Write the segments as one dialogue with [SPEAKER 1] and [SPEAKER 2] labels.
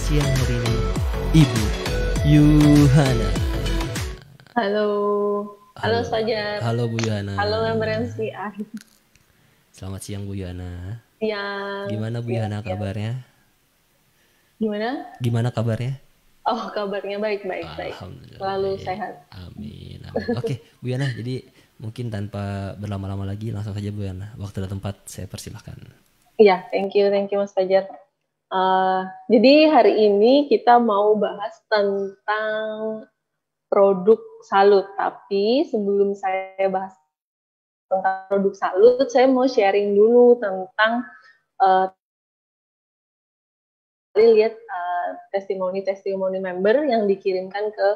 [SPEAKER 1] siang hari ini Ibu Yuhana.
[SPEAKER 2] Halo, halo
[SPEAKER 1] Halo,
[SPEAKER 2] Fajar,
[SPEAKER 1] halo Bu Yuhana.
[SPEAKER 2] halo member MCI.
[SPEAKER 1] Selamat siang Bu Yuhana.
[SPEAKER 2] Siang,
[SPEAKER 1] Gimana Bu
[SPEAKER 2] siang,
[SPEAKER 1] Yuhana
[SPEAKER 2] siang.
[SPEAKER 1] kabarnya?
[SPEAKER 2] Gimana?
[SPEAKER 1] Gimana kabarnya?
[SPEAKER 2] Oh, kabarnya baik, baik, baik.
[SPEAKER 1] Alhamdulillah
[SPEAKER 2] Selalu
[SPEAKER 1] baik.
[SPEAKER 2] sehat.
[SPEAKER 1] Amin, amin. Oke, Bu Yuhana, jadi mungkin tanpa berlama-lama lagi langsung saja Bu Yuhana. Waktu dan tempat saya persilahkan.
[SPEAKER 2] Iya, thank you Mas Fajar. Jadi hari ini kita mau bahas tentang produk salut. Tapi sebelum saya bahas tentang produk salut, saya mau sharing dulu tentang uh, lihat testimoni-testimoni member yang dikirimkan ke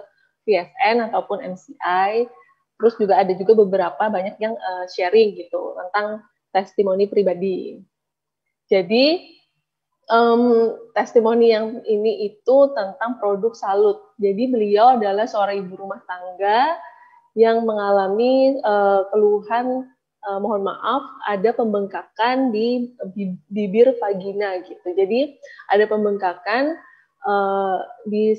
[SPEAKER 2] VSN ataupun MCI. Terus juga ada juga beberapa banyak yang sharing gitu tentang testimoni pribadi. Jadi testimoni yang ini itu tentang produk salut. Jadi beliau adalah seorang ibu rumah tangga yang mengalami keluhan mohon maaf ada pembengkakan di bibir vagina gitu. Jadi ada pembengkakan di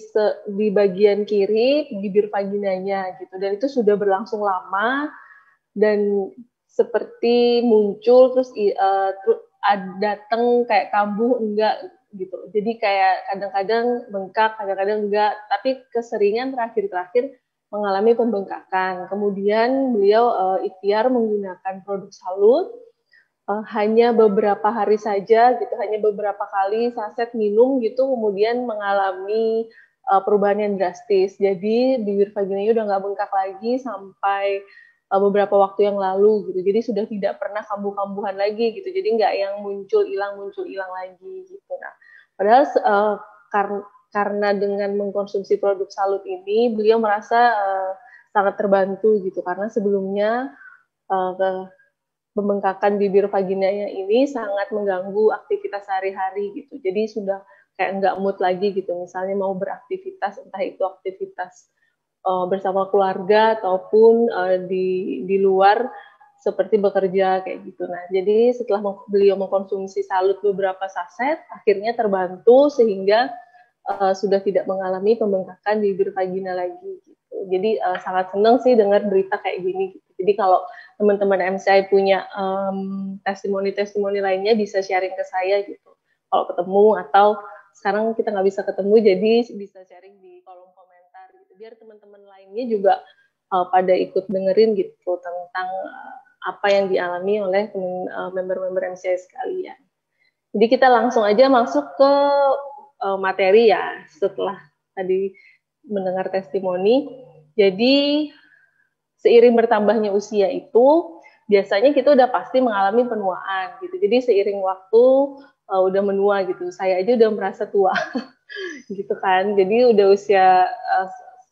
[SPEAKER 2] bagian kiri bibir vaginanya gitu dan itu sudah berlangsung lama dan seperti muncul terus datang kayak kambuh enggak gitu. Jadi kayak kadang-kadang bengkak, kadang-kadang enggak, tapi keseringan terakhir-terakhir mengalami pembengkakan. Kemudian beliau ikhtiar menggunakan produk salut hanya beberapa hari saja gitu, hanya beberapa kali saset minum gitu, kemudian mengalami perubahan yang drastis. Jadi bibir vaginanya udah nggak bengkak lagi sampai beberapa waktu yang lalu gitu. Jadi sudah tidak pernah kambuh-kambuhan lagi gitu. Jadi nggak yang muncul hilang lagi gitu. Nah, padahal karena dengan mengkonsumsi produk salut ini, beliau merasa sangat terbantu gitu karena sebelumnya pembengkakan bibir vaginanya ini sangat mengganggu aktivitas sehari-hari gitu. Jadi sudah kayak nggak mood lagi gitu. Misalnya mau beraktivitas, entah itu aktivitas bersama keluarga ataupun di luar seperti bekerja kayak gitu. Nah, jadi setelah beliau mengkonsumsi salut beberapa saset, akhirnya terbantu sehingga sudah tidak mengalami pembengkakan bibir vagina lagi gitu. Jadi sangat senang sih dengar berita kayak gini gitu. Jadi kalau teman-teman MCI punya testimoni-testimoni lainnya bisa sharing ke saya gitu. Kalau ketemu atau sekarang kita nggak bisa ketemu jadi bisa sharing di kolom komentar gitu. Biar teman-teman lainnya juga pada ikut dengerin gitu tentang apa yang dialami oleh member-member MCI sekalian. Jadi kita langsung aja masuk ke materi ya setelah tadi mendengar testimoni. Jadi seiring bertambahnya usia itu biasanya kita udah pasti mengalami penuaan gitu. Jadi seiring waktu udah menua gitu. Saya aja udah merasa tua gitu kan. Jadi udah usia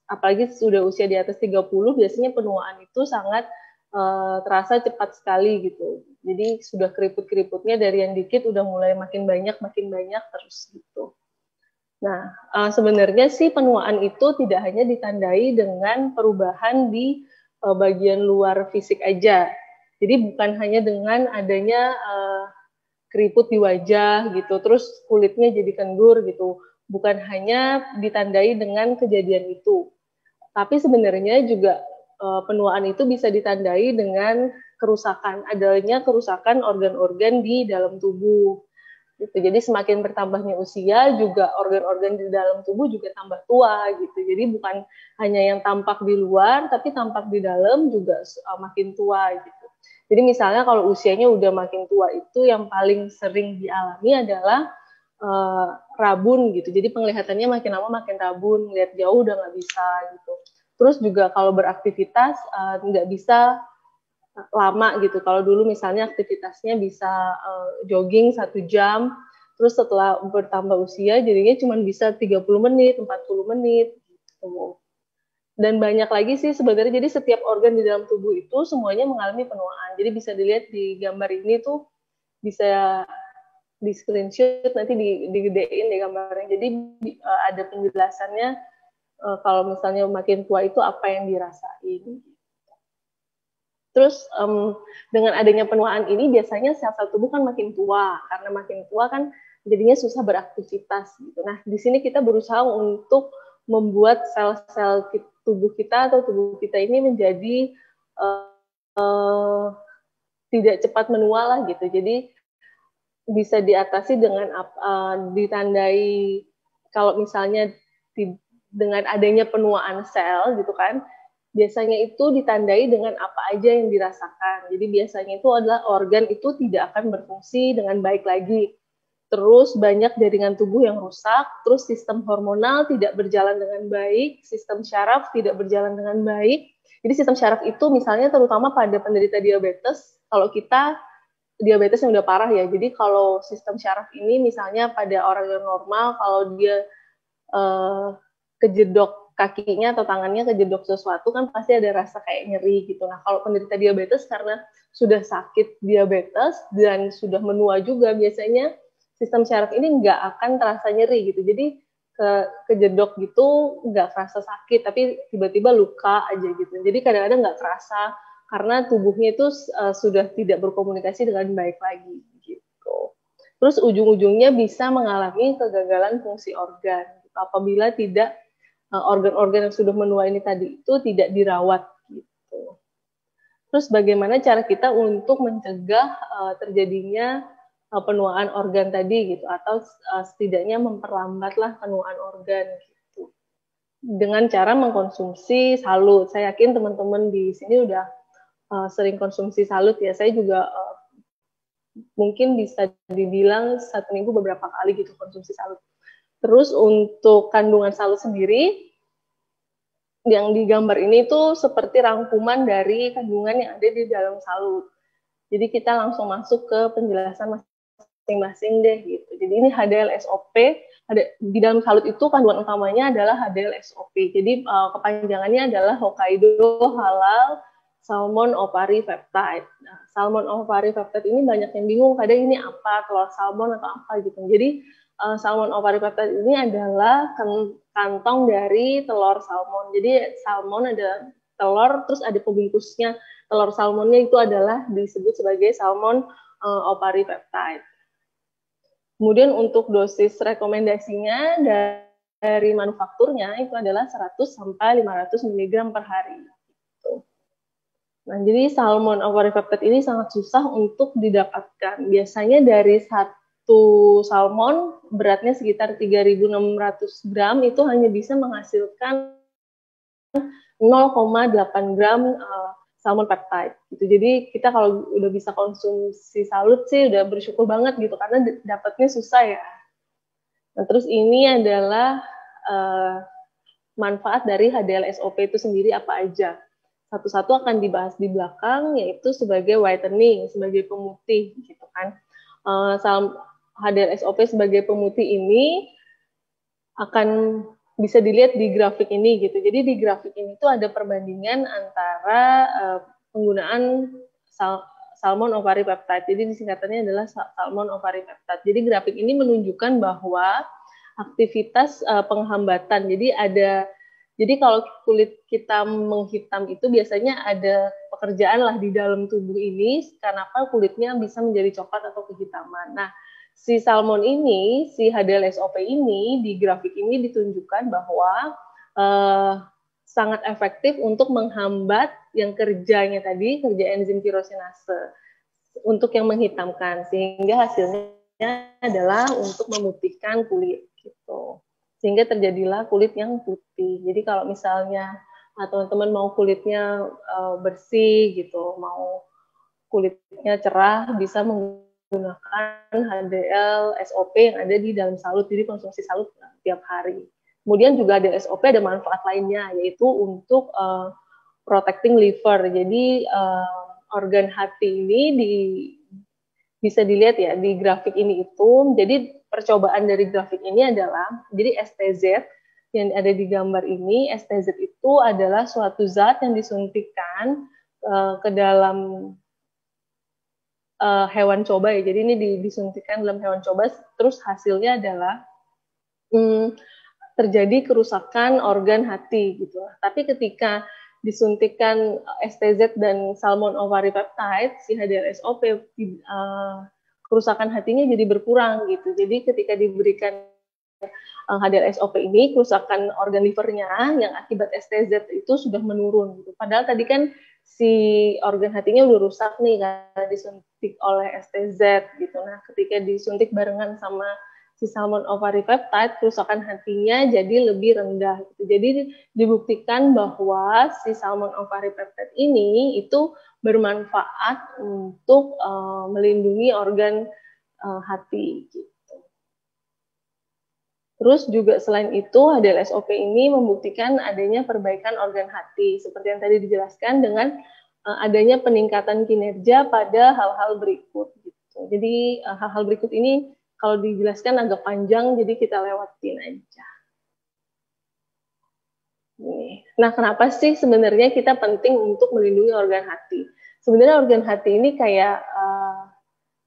[SPEAKER 2] apalagi sudah usia di atas 30 biasanya penuaan itu sangat terasa cepat sekali gitu. Jadi sudah keriput-keriputnya dari yang dikit udah mulai makin banyak terus gitu. Nah, sebenarnya sih penuaan itu tidak hanya ditandai dengan perubahan di bagian luar fisik aja. Jadi bukan hanya dengan adanya keriput di wajah gitu, terus kulitnya jadi kendur gitu. Bukan hanya ditandai dengan kejadian itu. Tapi sebenarnya juga penuaan itu bisa ditandai dengan kerusakan, adanya kerusakan organ-organ di dalam tubuh. Gitu. Jadi semakin bertambahnya usia juga organ-organ di dalam tubuh juga tambah tua gitu. Jadi bukan hanya yang tampak di luar tapi tampak di dalam juga makin tua gitu. Jadi misalnya kalau usianya udah makin tua itu yang paling sering dialami adalah rabun gitu. Jadi penglihatannya makin lama makin rabun, lihat jauh udah nggak bisa gitu. Terus juga kalau beraktivitas nggak bisa lama gitu. Kalau dulu misalnya aktivitasnya bisa jogging 1 jam, terus setelah bertambah usia jadinya cuma bisa 30 menit, 40 menit gitu. Dan banyak lagi sih sebenarnya, jadi setiap organ di dalam tubuh itu semuanya mengalami penuaan. Jadi bisa dilihat di gambar ini tuh, bisa di screenshot nanti digedein di gambarnya. Jadi ada penjelasannya kalau misalnya makin tua itu apa yang dirasain. Terus dengan adanya penuaan ini biasanya sel-sel tubuh kan makin tua, karena makin tua kan jadinya susah beraktivitas gitu. Nah, di sini kita berusaha untuk membuat sel-sel tubuh kita atau tubuh kita ini menjadi tidak cepat menua lah gitu. Jadi bisa diatasi dengan ditandai kalau misalnya dengan adanya penuaan sel gitu kan, biasanya itu ditandai dengan apa aja yang dirasakan. Jadi biasanya itu adalah organ itu tidak akan berfungsi dengan baik lagi. Terus banyak jaringan tubuh yang rusak, terus sistem hormonal tidak berjalan dengan baik, sistem syaraf tidak berjalan dengan baik. Jadi sistem syaraf itu misalnya terutama pada penderita diabetes, kalau kita diabetes yang udah parah ya. Jadi kalau sistem syaraf ini misalnya pada orang yang normal, kalau dia kejedok kakinya atau tangannya kejedok sesuatu kan pasti ada rasa kayak nyeri gitu. Nah kalau penderita diabetes karena sudah sakit diabetes dan sudah menua juga biasanya sistem syaraf ini nggak akan terasa nyeri gitu. Jadi kejedok gitu nggak kerasa sakit tapi tiba-tiba luka aja gitu. Jadi kadang-kadang nggak kerasa karena tubuhnya itu sudah tidak berkomunikasi dengan baik lagi gitu. Terus ujung-ujungnya bisa mengalami kegagalan fungsi organ gitu, apabila tidak organ-organ yang sudah menua ini tadi itu tidak dirawat gitu. Terus bagaimana cara kita untuk mencegah terjadinya penuaan organ tadi gitu atau setidaknya memperlambatlah penuaan organ gitu. Dengan cara mengkonsumsi salut. Saya yakin teman-teman di sini udah sering konsumsi salut ya. Saya juga mungkin bisa dibilang 1 minggu beberapa kali gitu konsumsi salut. Terus untuk kandungan salut sendiri, yang digambar ini tuh seperti rangkuman dari kandungan yang ada di dalam salut. Jadi kita langsung masuk ke penjelasan masing-masing deh gitu. Jadi ini HDL SOP, di dalam salut itu kandungan utamanya adalah HDL SOP. Jadi kepanjangannya adalah Hokkaido Halal Salmon Opari Peptide. Nah, salmon opari peptide ini banyak yang bingung, kadang ini apa, telur salmon atau apa gitu. Jadi salmon opari peptide ini adalah kantong dari telur salmon. Jadi salmon ada telur, terus ada pembungkusnya. Telur salmonnya itu adalah disebut sebagai salmon opari peptide. Kemudian untuk dosis rekomendasinya dari manufakturnya itu adalah 100 sampai 500 mg per hari. Nah, jadi salmon opari peptide ini sangat susah untuk didapatkan. Biasanya dari satu salmon beratnya sekitar 3.600 gram itu hanya bisa menghasilkan 0,8 gram salmon peptide. Gitu. Jadi kita kalau udah bisa konsumsi salut sih udah bersyukur banget gitu karena dapatnya susah ya. Nah, terus ini adalah manfaat dari HDL SOP itu sendiri apa aja. Satu-satu akan dibahas di belakang, yaitu sebagai whitening, sebagai pemutih, gitu kan. HDL SOP sebagai pemutih ini akan bisa dilihat di grafik ini, gitu. Jadi di grafik ini tuh ada perbandingan antara penggunaan salmon opari peptide. Jadi singkatannya adalah salmon opari peptide. Jadi grafik ini menunjukkan bahwa aktivitas penghambatan. Jadi kalau kulit kita menghitam itu biasanya ada pekerjaan lah di dalam tubuh ini, kenapa kulitnya bisa menjadi coklat atau kehitaman. Nah, si salmon ini, si HDL SOP ini, di grafik ini ditunjukkan bahwa sangat efektif untuk menghambat yang kerjanya tadi, kerja enzim tirosinase, untuk yang menghitamkan, sehingga hasilnya adalah untuk memutihkan kulit, gitu. Sehingga terjadilah kulit yang putih. Jadi kalau misalnya teman-teman mau kulitnya bersih gitu, mau kulitnya cerah, bisa menggunakan HDL SOP yang ada di dalam salut. Jadi konsumsi salut tiap hari. Kemudian juga ada SOP, ada manfaat lainnya, yaitu untuk protecting liver. Jadi organ hati ini bisa dilihat ya di grafik ini itu. Jadi percobaan dari grafik ini adalah, jadi STZ yang ada di gambar ini, STZ itu adalah suatu zat yang disuntikkan ke dalam hewan coba ya. Jadi ini disuntikkan dalam hewan coba, terus hasilnya adalah terjadi kerusakan organ hati gitu. Tapi ketika disuntikkan STZ dan salmon opari peptide, si HDL SOP kerusakan hatinya jadi berkurang gitu. Jadi ketika diberikan HDL-SOP ini, kerusakan organ livernya yang akibat STZ itu sudah menurun gitu. Padahal tadi kan si organ hatinya udah rusak nih karena disuntik oleh STZ gitu. Nah, ketika disuntik barengan sama si salmon ovary peptide, kerusakan hatinya jadi lebih rendah gitu. Jadi dibuktikan bahwa si salmon ovary peptide ini itu bermanfaat untuk melindungi organ hati gitu. Terus juga selain itu, HDL-SOP ini membuktikan adanya perbaikan organ hati, seperti yang tadi dijelaskan dengan adanya peningkatan kinerja pada hal-hal berikut. Gitu. Jadi hal-hal berikut ini kalau dijelaskan agak panjang, jadi kita lewatin aja. Nah, kenapa sih sebenarnya kita penting untuk melindungi organ hati? Sebenarnya organ hati ini kayak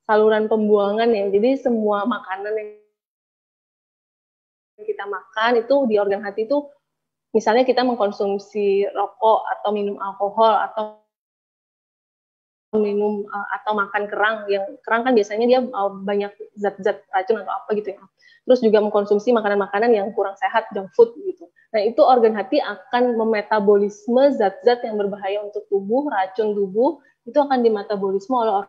[SPEAKER 2] saluran pembuangan ya, jadi semua makanan yang kita makan itu di organ hati itu, misalnya kita mengkonsumsi rokok atau minum alkohol atau minum atau makan kerang, yang kerang kan biasanya dia banyak zat-zat racun atau apa gitu ya. Terus juga mengkonsumsi makanan-makanan yang kurang sehat, junk food gitu. Nah, itu organ hati akan memetabolisme zat-zat yang berbahaya untuk tubuh, racun tubuh, itu akan dimetabolisme oleh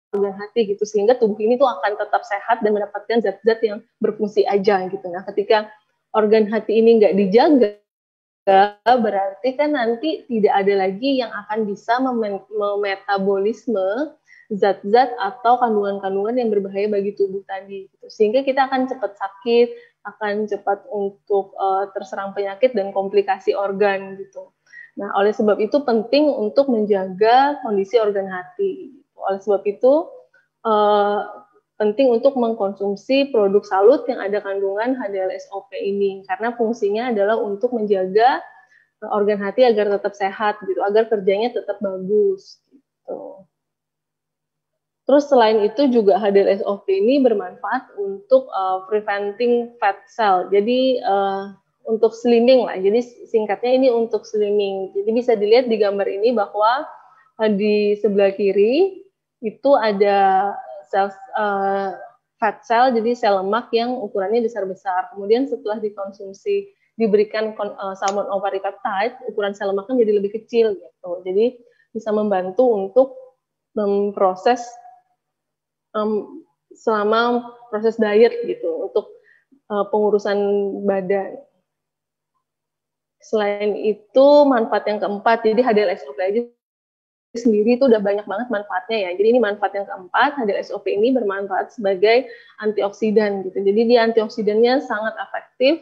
[SPEAKER 2] organ hati gitu, sehingga tubuh ini tuh akan tetap sehat dan mendapatkan zat-zat yang berfungsi aja gitu. Nah, ketika organ hati ini nggak dijaga, berarti kan nanti tidak ada lagi yang akan bisa memetabolisme zat-zat atau kandungan-kandungan yang berbahaya bagi tubuh tadi gitu. Sehingga kita akan cepat sakit, akan cepat untuk terserang penyakit dan komplikasi organ gitu. Nah, oleh sebab itu penting untuk menjaga kondisi organ hati. Oleh sebab itu penting untuk mengkonsumsi produk salut yang ada kandungan HDL-SOP ini, karena fungsinya adalah untuk menjaga organ hati agar tetap sehat gitu, agar kerjanya tetap bagus gitu. Terus selain itu juga HDL-SOP ini bermanfaat untuk preventing fat cell. Jadi untuk slimming lah. Jadi singkatnya ini untuk slimming. Jadi bisa dilihat di gambar ini bahwa di sebelah kiri itu ada sel fat cell, jadi sel lemak yang ukurannya besar-besar. Kemudian setelah dikonsumsi diberikan salmon ovary peptide, ukuran sel lemaknya jadi lebih kecil gitu. Jadi bisa membantu untuk memproses selama proses diet gitu untuk pengurusan badan. Selain itu manfaat yang keempat, jadi HDL-SOP aja sendiri itu udah banyak banget manfaatnya ya. Jadi ini manfaat yang keempat, HDL-SOP ini bermanfaat sebagai antioksidan gitu. Jadi dia antioksidannya sangat efektif.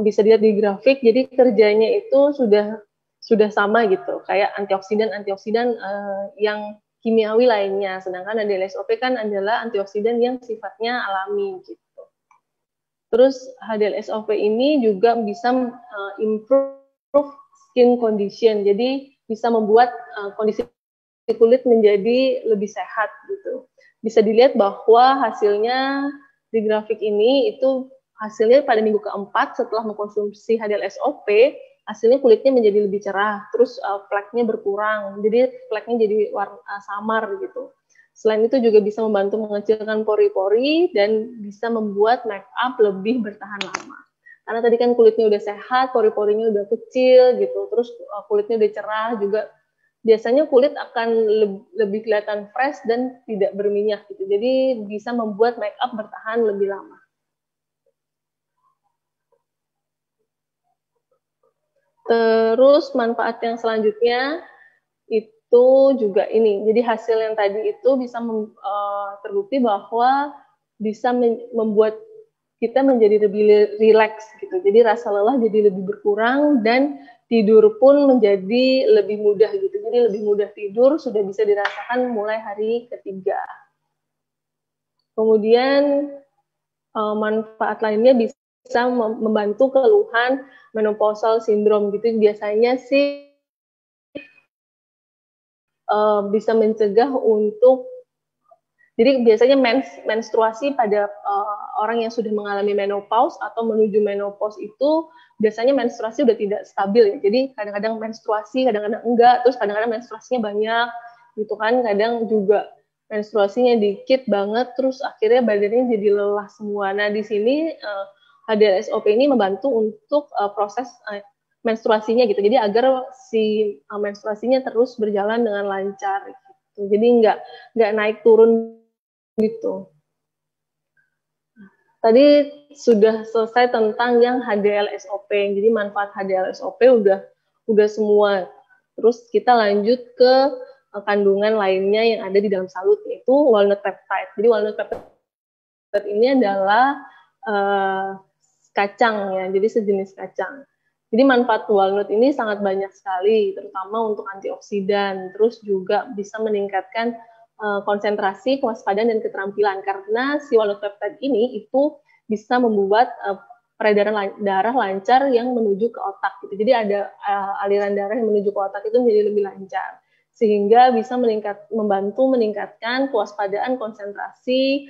[SPEAKER 2] Bisa dilihat di grafik, jadi kerjanya itu sudah sama gitu, kayak antioksidan yang kimiawi lainnya. Sedangkan HDL-SOP kan adalah antioksidan yang sifatnya alami gitu. Terus HDL-SOP ini juga bisa improve skin condition, jadi bisa membuat kondisi kulit menjadi lebih sehat gitu. Bisa dilihat bahwa hasilnya di grafik ini itu hasilnya pada minggu keempat setelah mengkonsumsi HDL-SOP, hasilnya kulitnya menjadi lebih cerah, terus fleknya berkurang, jadi fleknya jadi warna samar gitu. Selain itu juga bisa membantu mengecilkan pori-pori dan bisa membuat make up lebih bertahan lama. Karena tadi kan kulitnya udah sehat, pori-porinya udah kecil gitu, terus kulitnya udah cerah juga. Biasanya kulit akan lebih kelihatan fresh dan tidak berminyak gitu. Jadi bisa membuat make up bertahan lebih lama. Terus manfaat yang selanjutnya itu juga ini. Jadi hasil yang tadi itu bisa terbukti bahwa bisa membuat kita menjadi lebih rileks gitu. Jadi rasa lelah jadi lebih berkurang dan tidur pun menjadi lebih mudah gitu. Jadi lebih mudah tidur sudah bisa dirasakan mulai hari ketiga. Kemudian manfaat lainnya bisa membantu keluhan menopausal syndrome gitu. Biasanya sih bisa mencegah untuk, jadi biasanya menstruasi pada orang yang sudah mengalami menopause atau menuju menopause itu biasanya menstruasi udah tidak stabil ya. Jadi kadang-kadang menstruasi, kadang-kadang enggak, terus kadang-kadang menstruasinya banyak gitu kan. Kadang juga menstruasinya dikit banget, terus akhirnya badannya jadi lelah semua. Nah, di sini HDL-SOP ini membantu untuk proses menstruasinya gitu. Jadi agar si menstruasinya terus berjalan dengan lancar gitu. Jadi nggak naik turun gitu. Tadi sudah selesai tentang yang HDL-SOP. Jadi manfaat HDL-SOP udah semua. Terus kita lanjut ke kandungan lainnya yang ada di dalam salut, yaitu walnut peptide. Jadi walnut peptide ini adalah kacang ya, jadi sejenis kacang. Jadi manfaat walnut ini sangat banyak sekali, terutama untuk antioksidan. Terus juga bisa meningkatkan konsentrasi, kewaspadaan, dan keterampilan. Karena si walnut peptide ini itu bisa membuat peredaran darah lancar yang menuju ke otak. Gitu. Jadi ada aliran darah yang menuju ke otak itu menjadi lebih lancar. Sehingga bisa membantu meningkatkan kewaspadaan, konsentrasi,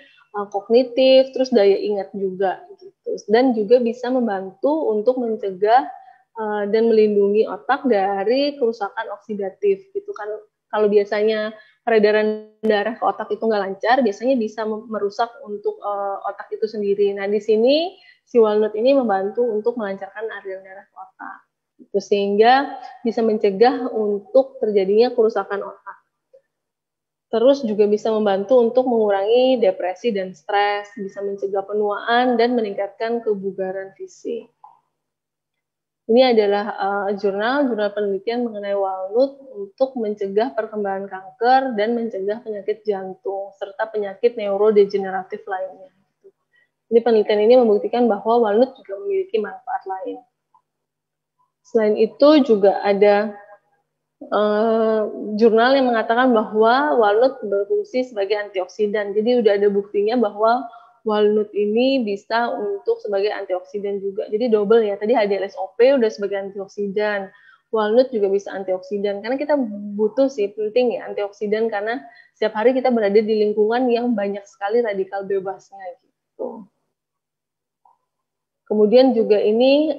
[SPEAKER 2] kognitif, terus daya ingat juga. Gitu. Dan juga bisa membantu untuk mencegah dan melindungi otak dari kerusakan oksidatif. Gitu kan. Kalau biasanya peredaran darah ke otak itu nggak lancar, biasanya bisa merusak untuk otak itu sendiri. Nah, di sini si walnut ini membantu untuk melancarkan aliran darah ke otak. Itu sehingga bisa mencegah untuk terjadinya kerusakan otak. Terus juga bisa membantu untuk mengurangi depresi dan stres, bisa mencegah penuaan dan meningkatkan kebugaran fisik. Ini adalah jurnal penelitian mengenai walnut untuk mencegah perkembangan kanker dan mencegah penyakit jantung serta penyakit neurodegeneratif lainnya. Ini penelitian ini membuktikan bahwa walnut juga memiliki manfaat lain. Selain itu juga ada jurnal yang mengatakan bahwa walnut berfungsi sebagai antioksidan. Jadi udah ada buktinya bahwa walnut ini bisa untuk sebagai antioksidan juga. Jadi double ya. Tadi HDL-SOP udah sebagai antioksidan. Walnut juga bisa antioksidan. Karena kita butuh sih, penting ya antioksidan karena setiap hari kita berada di lingkungan yang banyak sekali radikal bebasnya gitu. Kemudian juga ini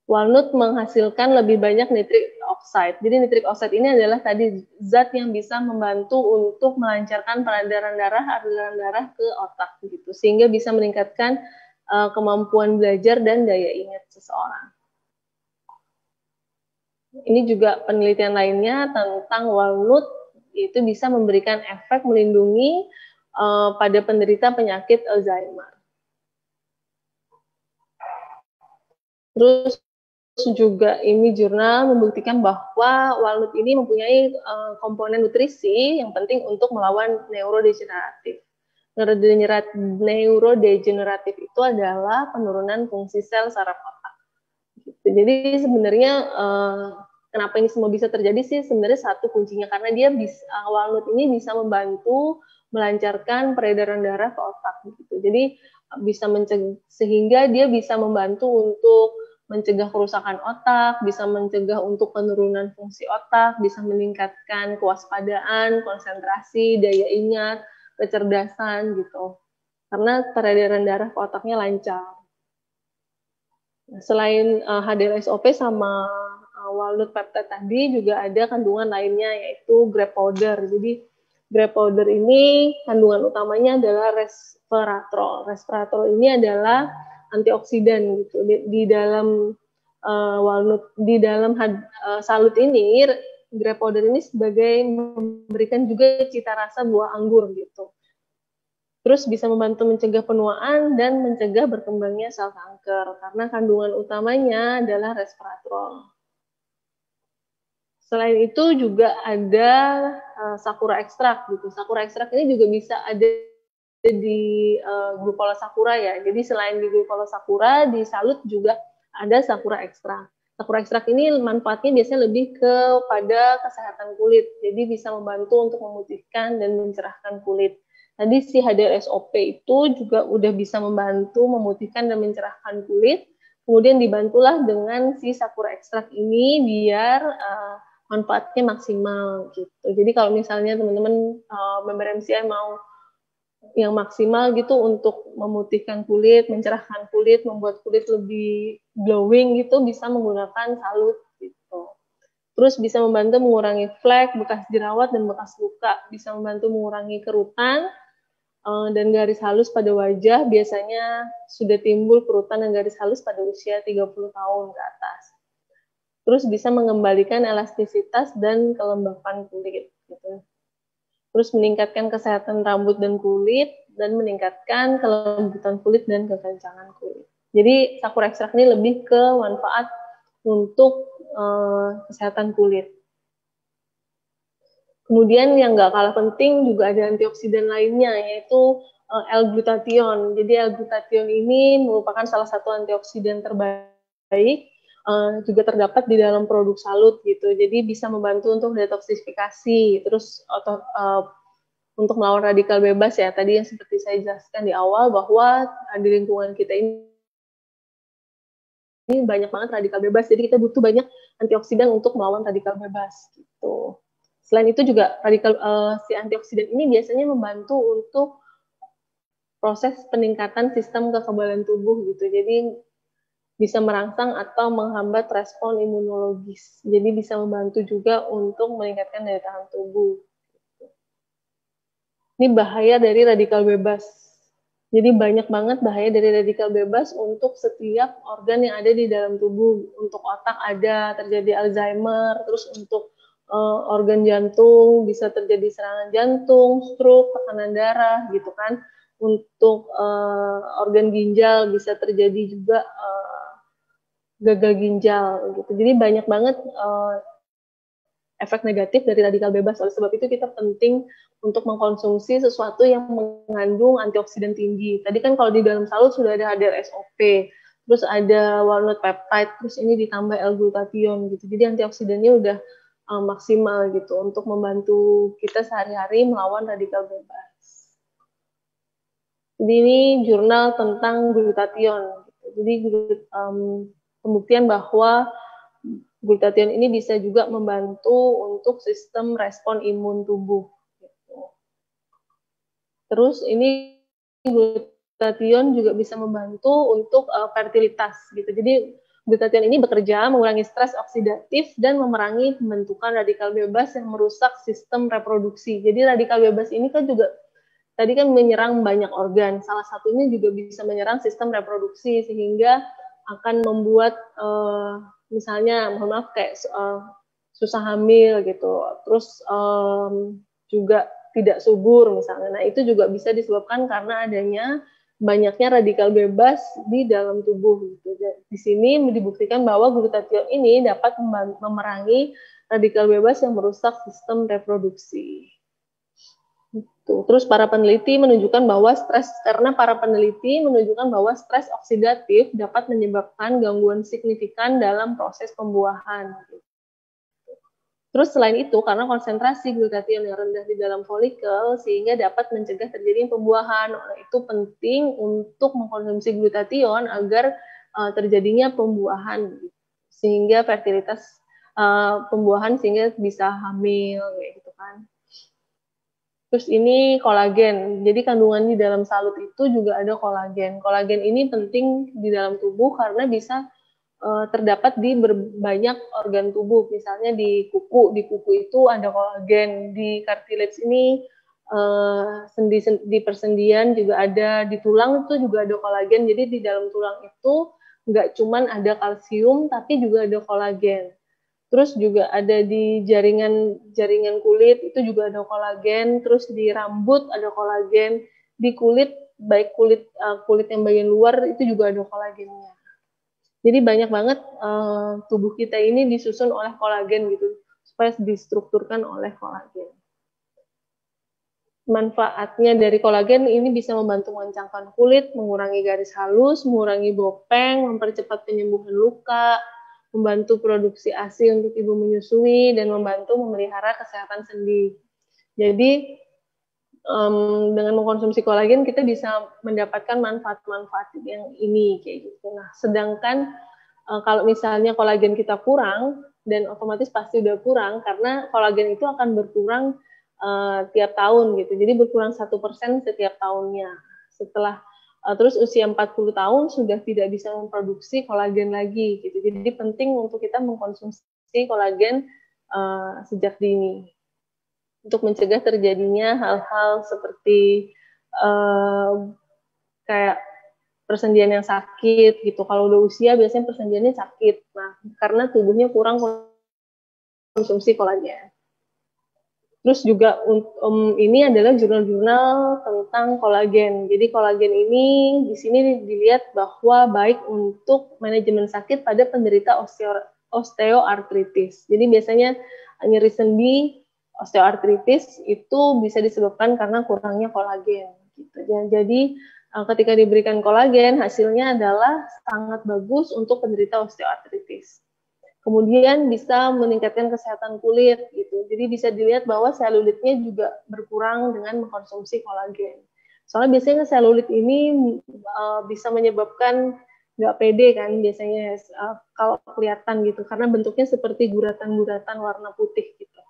[SPEAKER 2] walnut menghasilkan lebih banyak nitric oxide. Jadi nitric oxide ini adalah tadi zat yang bisa membantu untuk melancarkan peredaran darah ke otak gitu, sehingga bisa meningkatkan kemampuan belajar dan daya ingat seseorang. Ini juga penelitian lainnya tentang walnut, itu bisa memberikan efek melindungi pada penderita penyakit Alzheimer. Terus juga ini jurnal membuktikan bahwa walnut ini mempunyai komponen nutrisi yang penting untuk melawan neurodegeneratif. Neurodegeneratif itu adalah penurunan fungsi sel saraf otak. Gitu. Jadi sebenarnya kenapa ini semua bisa terjadi sih? Sebenarnya satu kuncinya karena dia walnut ini bisa membantu melancarkan peredaran darah ke otak. Gitu. Jadi bisa sehingga dia bisa membantu untuk mencegah kerusakan otak, bisa mencegah untuk penurunan fungsi otak, bisa meningkatkan kewaspadaan, konsentrasi, daya ingat, kecerdasan gitu. Karena peredaran darah ke otaknya lancar. Selain HDL-SOP sama walnut peptide tadi juga ada kandungan lainnya yaitu grape powder. Jadi grape powder ini kandungan utamanya adalah resveratrol. Resveratrol ini adalah antioksidan gitu. Di dalam walnut, di dalam salut ini, grape powder ini sebagai memberikan juga cita rasa buah anggur gitu. Terus bisa membantu mencegah penuaan dan mencegah berkembangnya sel kanker karena kandungan utamanya adalah resveratrol. Selain itu juga ada sakura ekstrak gitu. Sakura ekstrak ini juga bisa ada di glucola sakura ya. Jadi selain di glucola sakura, di salut juga ada sakura ekstrak. Sakura ekstrak ini manfaatnya biasanya lebih kepada kesehatan kulit. Jadi bisa membantu untuk memutihkan dan mencerahkan kulit. Tadi si HDL-SOP itu juga udah bisa membantu memutihkan dan mencerahkan kulit. Kemudian dibantulah dengan si sakura ekstrak ini biar manfaatnya maksimal gitu. Jadi kalau misalnya teman-teman member MCI mau yang maksimal gitu untuk memutihkan kulit, mencerahkan kulit, membuat kulit lebih glowing gitu, bisa menggunakan salut gitu. Terus bisa membantu mengurangi flek, bekas jerawat, dan bekas luka. Bisa membantu mengurangi kerutan dan garis halus pada wajah. Biasanya sudah timbul kerutan dan garis halus pada usia 30 tahun ke atas. Terus bisa mengembalikan elastisitas dan kelembapan kulit. Gitu. Terus meningkatkan kesehatan rambut dan kulit, dan meningkatkan kelembutan kulit dan kekencangan kulit. Jadi Sakura Extract ini lebih ke manfaat untuk kesehatan kulit. Kemudian yang nggak kalah penting juga ada antioksidan lainnya, yaitu L-glutathione. Jadi L-glutathione ini merupakan salah satu antioksidan terbaik, juga terdapat di dalam produk salut gitu. Jadi bisa membantu untuk detoksifikasi, terus untuk melawan radikal bebas ya. Tadi yang seperti saya jelaskan di awal bahwa di lingkungan kita ini banyak banget radikal bebas, jadi kita butuh banyak antioksidan untuk melawan radikal bebas gitu. Selain itu juga si antioksidan ini biasanya membantu untuk proses peningkatan sistem kekebalan tubuh gitu. Jadi bisa merangsang atau menghambat respon imunologis. Jadi bisa membantu juga untuk meningkatkan daya tahan tubuh. Ini bahaya dari radikal bebas. Jadi banyak banget bahaya dari radikal bebas untuk setiap organ yang ada di dalam tubuh. Untuk otak ada, terjadi Alzheimer, terus untuk organ jantung bisa terjadi serangan jantung, stroke, tekanan darah gitu kan. Untuk organ ginjal bisa terjadi juga gagal ginjal gitu. Jadi banyak banget efek negatif dari radikal bebas. Oleh sebab itu kita penting untuk mengkonsumsi sesuatu yang mengandung antioksidan tinggi. Tadi kan kalau di dalam salut sudah ada HDR-SOP, terus ada walnut peptide, terus ini ditambah L-glutathione gitu. Jadi antioksidannya udah maksimal gitu untuk membantu kita sehari-hari melawan radikal bebas. Jadi ini jurnal tentang glutathione. Gitu. Jadi pembuktian bahwa glutathione ini bisa juga membantu untuk sistem respon imun tubuh. Gitu. Terus ini glutathione juga bisa membantu untuk fertilitas. Gitu. Jadi glutathione ini bekerja mengurangi stres oksidatif dan memerangi pembentukan radikal bebas yang merusak sistem reproduksi. Jadi radikal bebas ini kan juga tadi kan menyerang banyak organ. Salah satunya juga bisa menyerang sistem reproduksi sehingga akan membuat misalnya mohon maaf kayak susah hamil gitu, terus juga tidak subur misalnya. Nah itu juga bisa disebabkan karena adanya banyaknya radikal bebas di dalam tubuh. Gitu. Di sini dibuktikan bahwa glutathione ini dapat memerangi radikal bebas yang merusak sistem reproduksi. Terus para peneliti menunjukkan bahwa stres oksidatif dapat menyebabkan gangguan signifikan dalam proses pembuahan. Terus selain itu, karena konsentrasi glutathione yang rendah di dalam folikel, sehingga dapat mencegah terjadinya pembuahan. Itu penting untuk mengkonsumsi glutathione agar terjadinya pembuahan, sehingga fertilitas pembuahan sehingga bisa hamil, gitu kan. Terus ini kolagen. Jadi kandungan di dalam salut itu juga ada kolagen. Kolagen ini penting di dalam tubuh karena bisa terdapat di banyak organ tubuh. Misalnya di kuku. Di kuku itu ada kolagen. Di cartilage ini di persendian juga ada. Di tulang itu juga ada kolagen. Jadi di dalam tulang itu nggak cuman ada kalsium, tapi juga ada kolagen. Terus juga ada di jaringan kulit itu juga ada kolagen, terus di rambut ada kolagen, di kulit baik kulit yang bagian luar itu juga ada kolagennya. Jadi banyak banget tubuh kita ini disusun oleh kolagen gitu, supaya distrukturkan oleh kolagen. Manfaatnya dari kolagen ini bisa membantu mengencangkan kulit, mengurangi garis halus, mengurangi bopeng, mempercepat penyembuhan luka, membantu produksi ASI untuk ibu menyusui, dan membantu memelihara kesehatan sendi. Jadi dengan mengkonsumsi kolagen kita bisa mendapatkan manfaat-manfaat yang ini kayak gitu. Nah, sedangkan kalau misalnya kolagen kita kurang, dan otomatis pasti udah kurang karena kolagen itu akan berkurang tiap tahun gitu. Jadi berkurang 1% setiap tahunnya. Setelah terus usia 40 tahun sudah tidak bisa memproduksi kolagen lagi gitu. Jadi penting untuk kita mengkonsumsi kolagen sejak dini untuk mencegah terjadinya hal-hal seperti kayak persendian yang sakit gitu. Kalau udah usia biasanya persendiannya sakit. Nah, karena tubuhnya kurang konsumsi kolagen. Terus juga ini adalah jurnal-jurnal tentang kolagen. Jadi kolagen ini di sini dilihat bahwa baik untuk manajemen sakit pada penderita osteoartritis. Jadi biasanya nyeri sendi, osteoartritis itu bisa disebabkan karena kurangnya kolagen. Gitu. Jadi ketika diberikan kolagen, hasilnya adalah sangat bagus untuk penderita osteoartritis. Kemudian bisa meningkatkan kesehatan kulit gitu. Jadi bisa dilihat bahwa selulitnya juga berkurang dengan mengkonsumsi kolagen. Soalnya biasanya selulit ini bisa menyebabkan nggak pede kan biasanya kalau kelihatan gitu karena bentuknya seperti guratan-guratan warna putih gitu.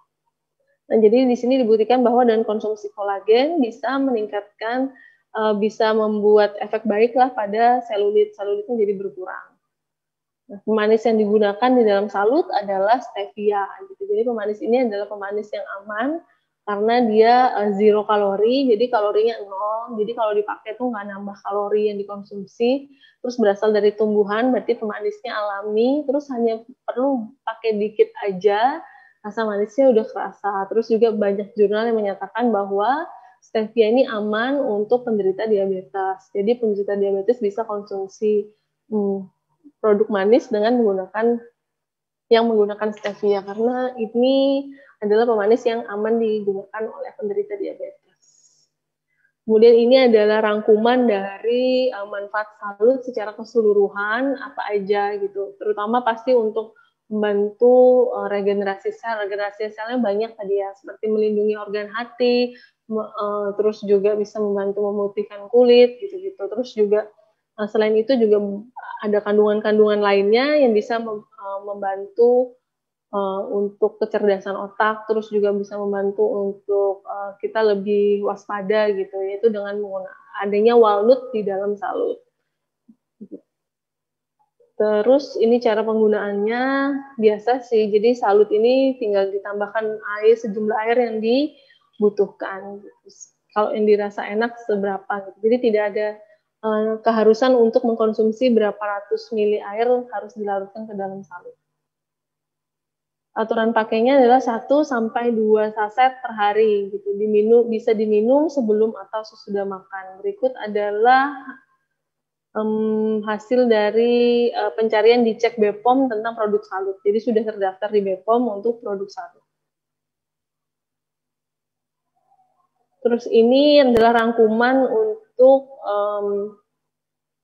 [SPEAKER 2] Nah, jadi di sini dibuktikan bahwa dengan konsumsi kolagen bisa meningkatkan bisa membuat efek baik lah pada selulitnya jadi berkurang. Nah, pemanis yang digunakan di dalam salut adalah stevia. Gitu. Jadi pemanis ini adalah pemanis yang aman karena dia zero kalori, jadi kalorinya 0. Jadi kalau dipakai tuh nggak nambah kalori yang dikonsumsi. Terus berasal dari tumbuhan, berarti pemanisnya alami. Terus hanya perlu pakai dikit aja, rasa manisnya udah kerasa. Terus juga banyak jurnal yang menyatakan bahwa stevia ini aman untuk penderita diabetes. Jadi penderita diabetes bisa konsumsi produk manis dengan menggunakan stevia karena ini adalah pemanis yang aman digunakan oleh penderita diabetes. Kemudian ini adalah rangkuman dari manfaat salut secara keseluruhan apa aja gitu. Terutama pasti untuk membantu regenerasi sel. Regenerasi selnya banyak tadi ya, seperti melindungi organ hati, terus juga bisa membantu memutihkan kulit gitu-gitu. Terus juga selain itu juga ada kandungan-kandungan lainnya yang bisa membantu untuk kecerdasan otak, terus juga bisa membantu untuk kita lebih waspada gitu, yaitu dengan adanya walnut di dalam salut. Terus ini cara penggunaannya biasa sih, jadi salut ini tinggal ditambahkan sejumlah air yang dibutuhkan. Kalau yang dirasa enak seberapa, gitu. Jadi tidak ada keharusan untuk mengkonsumsi berapa ratus mili air harus dilarutkan ke dalam salut. Aturan pakainya adalah 1-2 saset per hari gitu. Bisa diminum sebelum atau sesudah makan. Berikut adalah hasil dari pencarian di cek BPOM tentang produk salut. Jadi sudah terdaftar di BPOM untuk produk salut. Terus ini adalah rangkuman untuk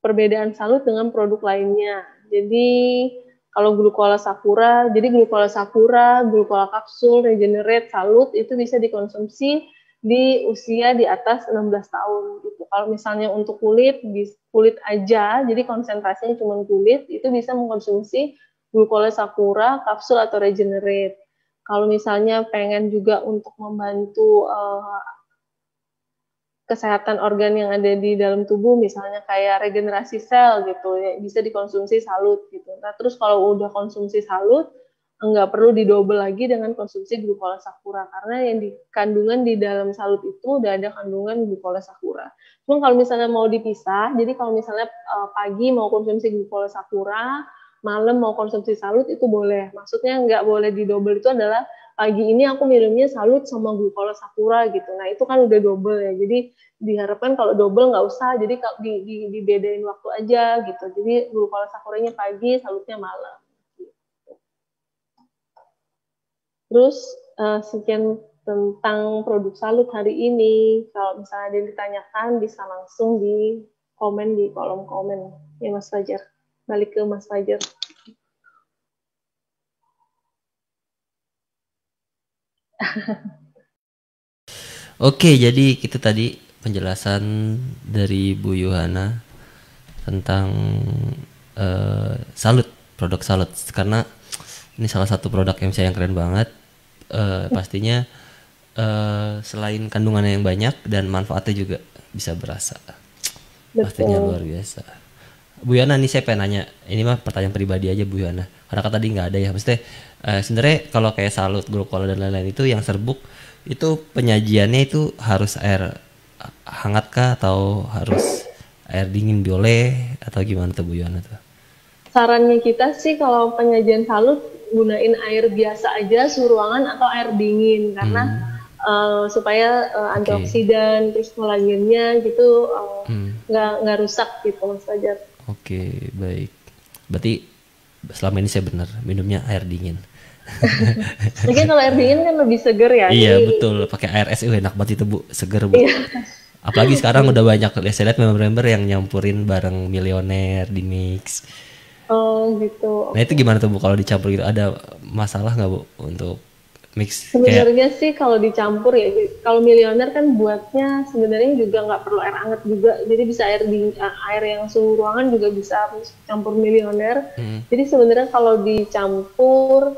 [SPEAKER 2] perbedaan salut dengan produk lainnya. Jadi kalau glukola sakura, jadi glukola sakura, glukola kapsul, regenerate, salut itu bisa dikonsumsi di usia di atas 16 tahun gitu. Kalau misalnya untuk kulit aja, jadi konsentrasinya cuma kulit, itu bisa mengkonsumsi glukola sakura, kapsul atau regenerate. Kalau misalnya pengen juga untuk membantu kesehatan organ yang ada di dalam tubuh, misalnya kayak regenerasi sel gitu, ya, bisa dikonsumsi salut gitu. Nah, terus kalau udah konsumsi salut, nggak perlu didobel lagi dengan konsumsi glukola sakura, karena yang kandungan di dalam salut itu udah ada kandungan glukola sakura. Cuma kalau misalnya mau dipisah, jadi kalau misalnya pagi mau konsumsi glukola sakura, malam mau konsumsi salut itu boleh. Maksudnya nggak boleh didobel itu adalah pagi ini aku minumnya salut sama glukola sakura gitu. Nah itu kan udah double ya. Jadi diharapkan kalau double nggak usah. Jadi dibedain waktu aja gitu. Jadi glukola sakuranya pagi, salutnya malam. Terus sekian tentang produk salut hari ini. Kalau misalnya ada yang ditanyakan bisa langsung di komen di kolom komen ya Mas Fajar. Balik ke Mas Fajar.
[SPEAKER 1] Oke, jadi itu tadi penjelasan dari Bu Yohana tentang salut, produk salut. Karena ini salah satu produk MC yang keren banget. Pastinya selain kandungannya yang banyak dan manfaatnya juga bisa berasa. Pastinya luar biasa. Bu Yana nih saya pengen nanya, ini mah pertanyaan pribadi aja Bu Yana. Karena kan tadi nggak ada ya, maksudnya sebenarnya kalau kayak salut, grup cola dan lain-lain itu yang serbuk itu penyajiannya itu harus air hangat kah atau harus air dingin boleh atau gimana tuh Bu Yana tuh?
[SPEAKER 2] Sarannya kita sih kalau penyajian salut gunain air biasa aja suhu ruangan atau air dingin karena supaya
[SPEAKER 1] Oke.
[SPEAKER 2] antioksidan terus kolagennya gitu
[SPEAKER 1] Hmm.
[SPEAKER 2] nggak rusak gitu Mas Fajar.
[SPEAKER 1] Oke, baik. Berarti selama ini saya benar minumnya air dingin.
[SPEAKER 2] Mungkin kalau air dingin kan lebih seger ya.
[SPEAKER 1] Iya
[SPEAKER 2] Jadi
[SPEAKER 1] betul, pakai air es enak banget itu Bu, seger Bu.
[SPEAKER 2] iya.
[SPEAKER 1] Apalagi sekarang udah banyak saya lihat member-member yang nyampurin bareng milioner di mix.
[SPEAKER 2] Oh gitu.
[SPEAKER 1] Nah itu gimana tuh Bu kalau dicampur gitu? Ada masalah nggak Bu untuk mix kayak
[SPEAKER 2] Sebenarnya sih kalau dicampur ya, kalau milioner kan buatnya sebenarnya juga nggak perlu air hangat juga, jadi bisa air yang suhu ruangan juga bisa campur milioner. Jadi sebenarnya kalau dicampur,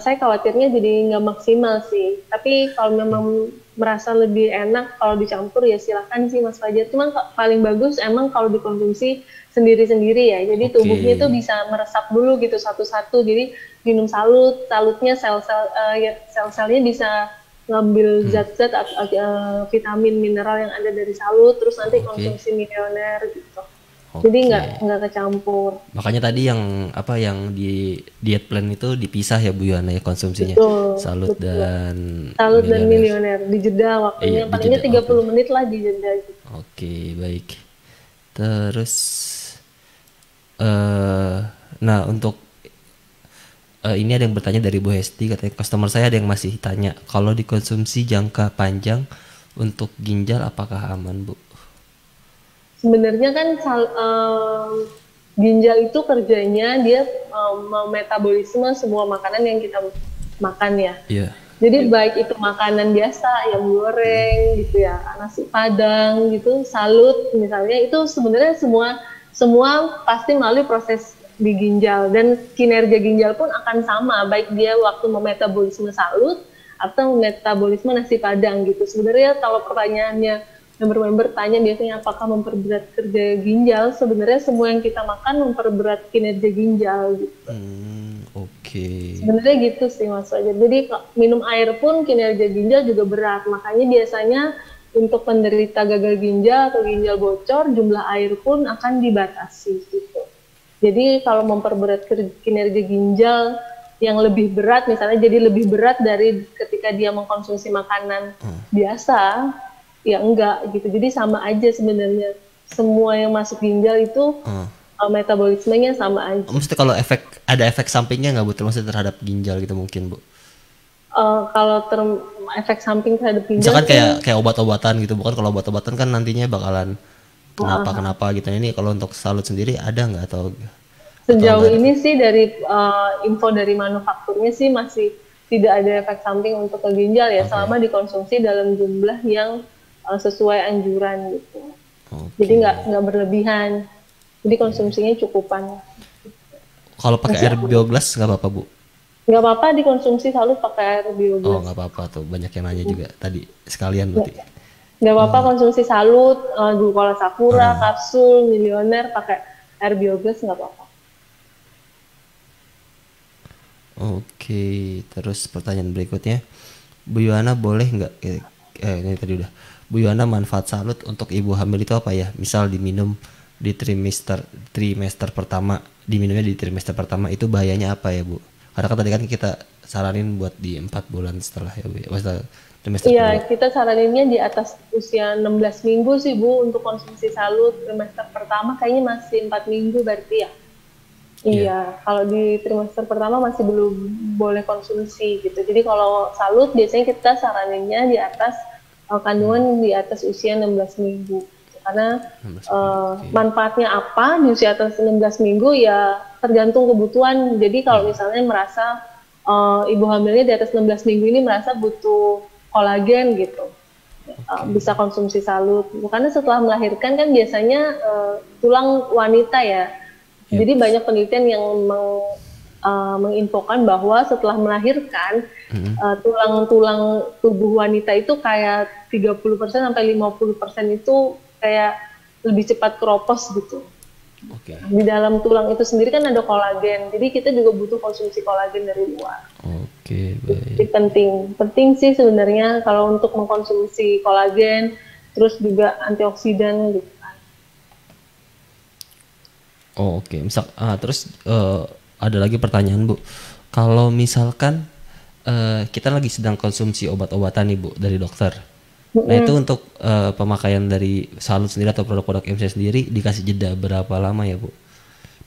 [SPEAKER 2] saya khawatirnya jadi nggak maksimal sih. Tapi kalau memang merasa lebih enak kalau dicampur ya silahkan sih Mas Fajar. Cuman paling bagus emang kalau dikonsumsi sendiri-sendiri ya. Jadi
[SPEAKER 1] oke.
[SPEAKER 2] tubuhnya itu bisa meresap dulu gitu satu-satu. Jadi minum salutnya sel-selnya bisa ngambil zat-zat vitamin mineral yang ada dari salut. Terus nanti
[SPEAKER 1] Oke.
[SPEAKER 2] konsumsi milioner gitu. Jadi
[SPEAKER 1] Oke.
[SPEAKER 2] nggak kecampur.
[SPEAKER 1] Makanya tadi yang apa yang di diet plan itu dipisah ya Bu Yana ya konsumsinya.
[SPEAKER 2] Betul,
[SPEAKER 1] Salut
[SPEAKER 2] betul.
[SPEAKER 1] dan
[SPEAKER 2] Salut dan
[SPEAKER 1] milioner.
[SPEAKER 2] milioner di jeda
[SPEAKER 1] Iya,
[SPEAKER 2] waktunya
[SPEAKER 1] di
[SPEAKER 2] palingnya
[SPEAKER 1] jeda
[SPEAKER 2] 30
[SPEAKER 1] waktunya.
[SPEAKER 2] menit lah di jeda gitu.
[SPEAKER 1] Oke, baik. Terus eh nah untuk ini ada yang bertanya dari Bu Hesti, katanya customer saya ada yang masih tanya kalau dikonsumsi jangka panjang untuk ginjal apakah aman Bu?
[SPEAKER 2] Sebenarnya kan ginjal itu kerjanya dia memetabolisme semua makanan yang kita makan ya.
[SPEAKER 1] Iya.
[SPEAKER 2] Jadi baik itu makanan biasa, ayam goreng gitu ya, nasi padang gitu, salut misalnya itu sebenarnya semua pasti melalui proses di ginjal dan kinerja ginjal pun akan sama, baik dia waktu memetabolisme salut atau metabolisme nasi padang gitu. Sebenarnya kalau pertanyaannya member-member tanya biasanya apakah memperberat kerja ginjal, sebenarnya semua yang kita makan memperberat kinerja ginjal gitu.
[SPEAKER 1] Oke.
[SPEAKER 2] Sebenarnya gitu sih Mas Fajar. Jadi minum air pun kinerja ginjal juga berat. Makanya biasanya untuk penderita gagal ginjal atau ginjal bocor, jumlah air pun akan dibatasi gitu. Jadi kalau memperberat kinerja ginjal yang lebih berat, misalnya jadi lebih berat dari ketika dia mengkonsumsi makanan biasa, ya enggak gitu. Jadi sama aja sebenarnya. Semua yang masuk ginjal itu metabolismenya sama aja.
[SPEAKER 1] Maksudnya kalau ada efek sampingnya nggak Bu? Maksudnya terhadap ginjal gitu mungkin Bu?
[SPEAKER 2] Kalau efek samping terhadap ginjal
[SPEAKER 1] Misalkan
[SPEAKER 2] sih,
[SPEAKER 1] kayak obat-obatan gitu, bukan kalau obat-obatan kan nantinya bakalan kenapa gitu. Ini kalau untuk salut sendiri ada nggak atau
[SPEAKER 2] sejauh
[SPEAKER 1] nggak ada?
[SPEAKER 2] ini sih dari info dari manufakturnya sih masih tidak ada efek samping untuk ke ginjal ya, selama dikonsumsi dalam jumlah yang sesuai anjuran gitu. Jadi nggak berlebihan. Jadi konsumsinya cukupan.
[SPEAKER 1] Kalau pakai air biogas nggak apa-apa Bu?
[SPEAKER 2] Nggak apa-apa dikonsumsi selalu pakai air
[SPEAKER 1] Oh
[SPEAKER 2] biogas.
[SPEAKER 1] nggak apa-apa tuh, banyak yang nanya juga tadi sekalian berarti.
[SPEAKER 2] Nggak apa-apa konsumsi salut, glukola sakura, kapsul, milioner pakai air biogas nggak apa-apa.
[SPEAKER 1] Oke, terus pertanyaan berikutnya, Bu Yohana boleh nggak? Ini tadi udah. Bu Yohana, manfaat salut untuk ibu hamil itu apa ya? Misal diminum di trimester pertama, diminumnya di trimester pertama itu bahayanya apa ya Bu? Karena kan tadi kan kita saranin buat di 4 bulan setelah ya Bu. Maksudnya trimester kedua.
[SPEAKER 2] Iya, kita saraninnya di atas usia 16 minggu sih Bu untuk konsumsi salut. Trimester pertama kayaknya masih 4 minggu berarti ya. Iya, kalau di trimester pertama masih belum boleh konsumsi gitu. Jadi kalau salut biasanya kita saraninnya di atas kandungan di atas usia 16 minggu. Karena manfaatnya apa di usia atas 16 minggu ya tergantung kebutuhan. Jadi kalau misalnya merasa ibu hamilnya di atas 16 minggu ini merasa butuh kolagen gitu, bisa konsumsi salut. Karena setelah melahirkan kan biasanya tulang wanita ya. Jadi banyak penelitian yang menginfokan bahwa setelah melahirkan tulang-tulang tubuh wanita itu kayak 30% sampai 50% itu kayak lebih cepat keropos gitu.
[SPEAKER 1] Oke.
[SPEAKER 2] Di dalam tulang itu sendiri kan ada kolagen, jadi kita juga butuh konsumsi kolagen dari luar.
[SPEAKER 1] Oke,
[SPEAKER 2] Jadi
[SPEAKER 1] baik.
[SPEAKER 2] penting sih sebenarnya kalau untuk mengkonsumsi kolagen, terus juga antioksidan gitu kan.
[SPEAKER 1] Oh, oke. Terus ada lagi pertanyaan, Bu. Kalau misalkan kita lagi sedang konsumsi obat-obatan nih, Bu, dari dokter. Nah, itu untuk pemakaian dari salut sendiri atau produk-produk MC sendiri dikasih jeda berapa lama ya, Bu?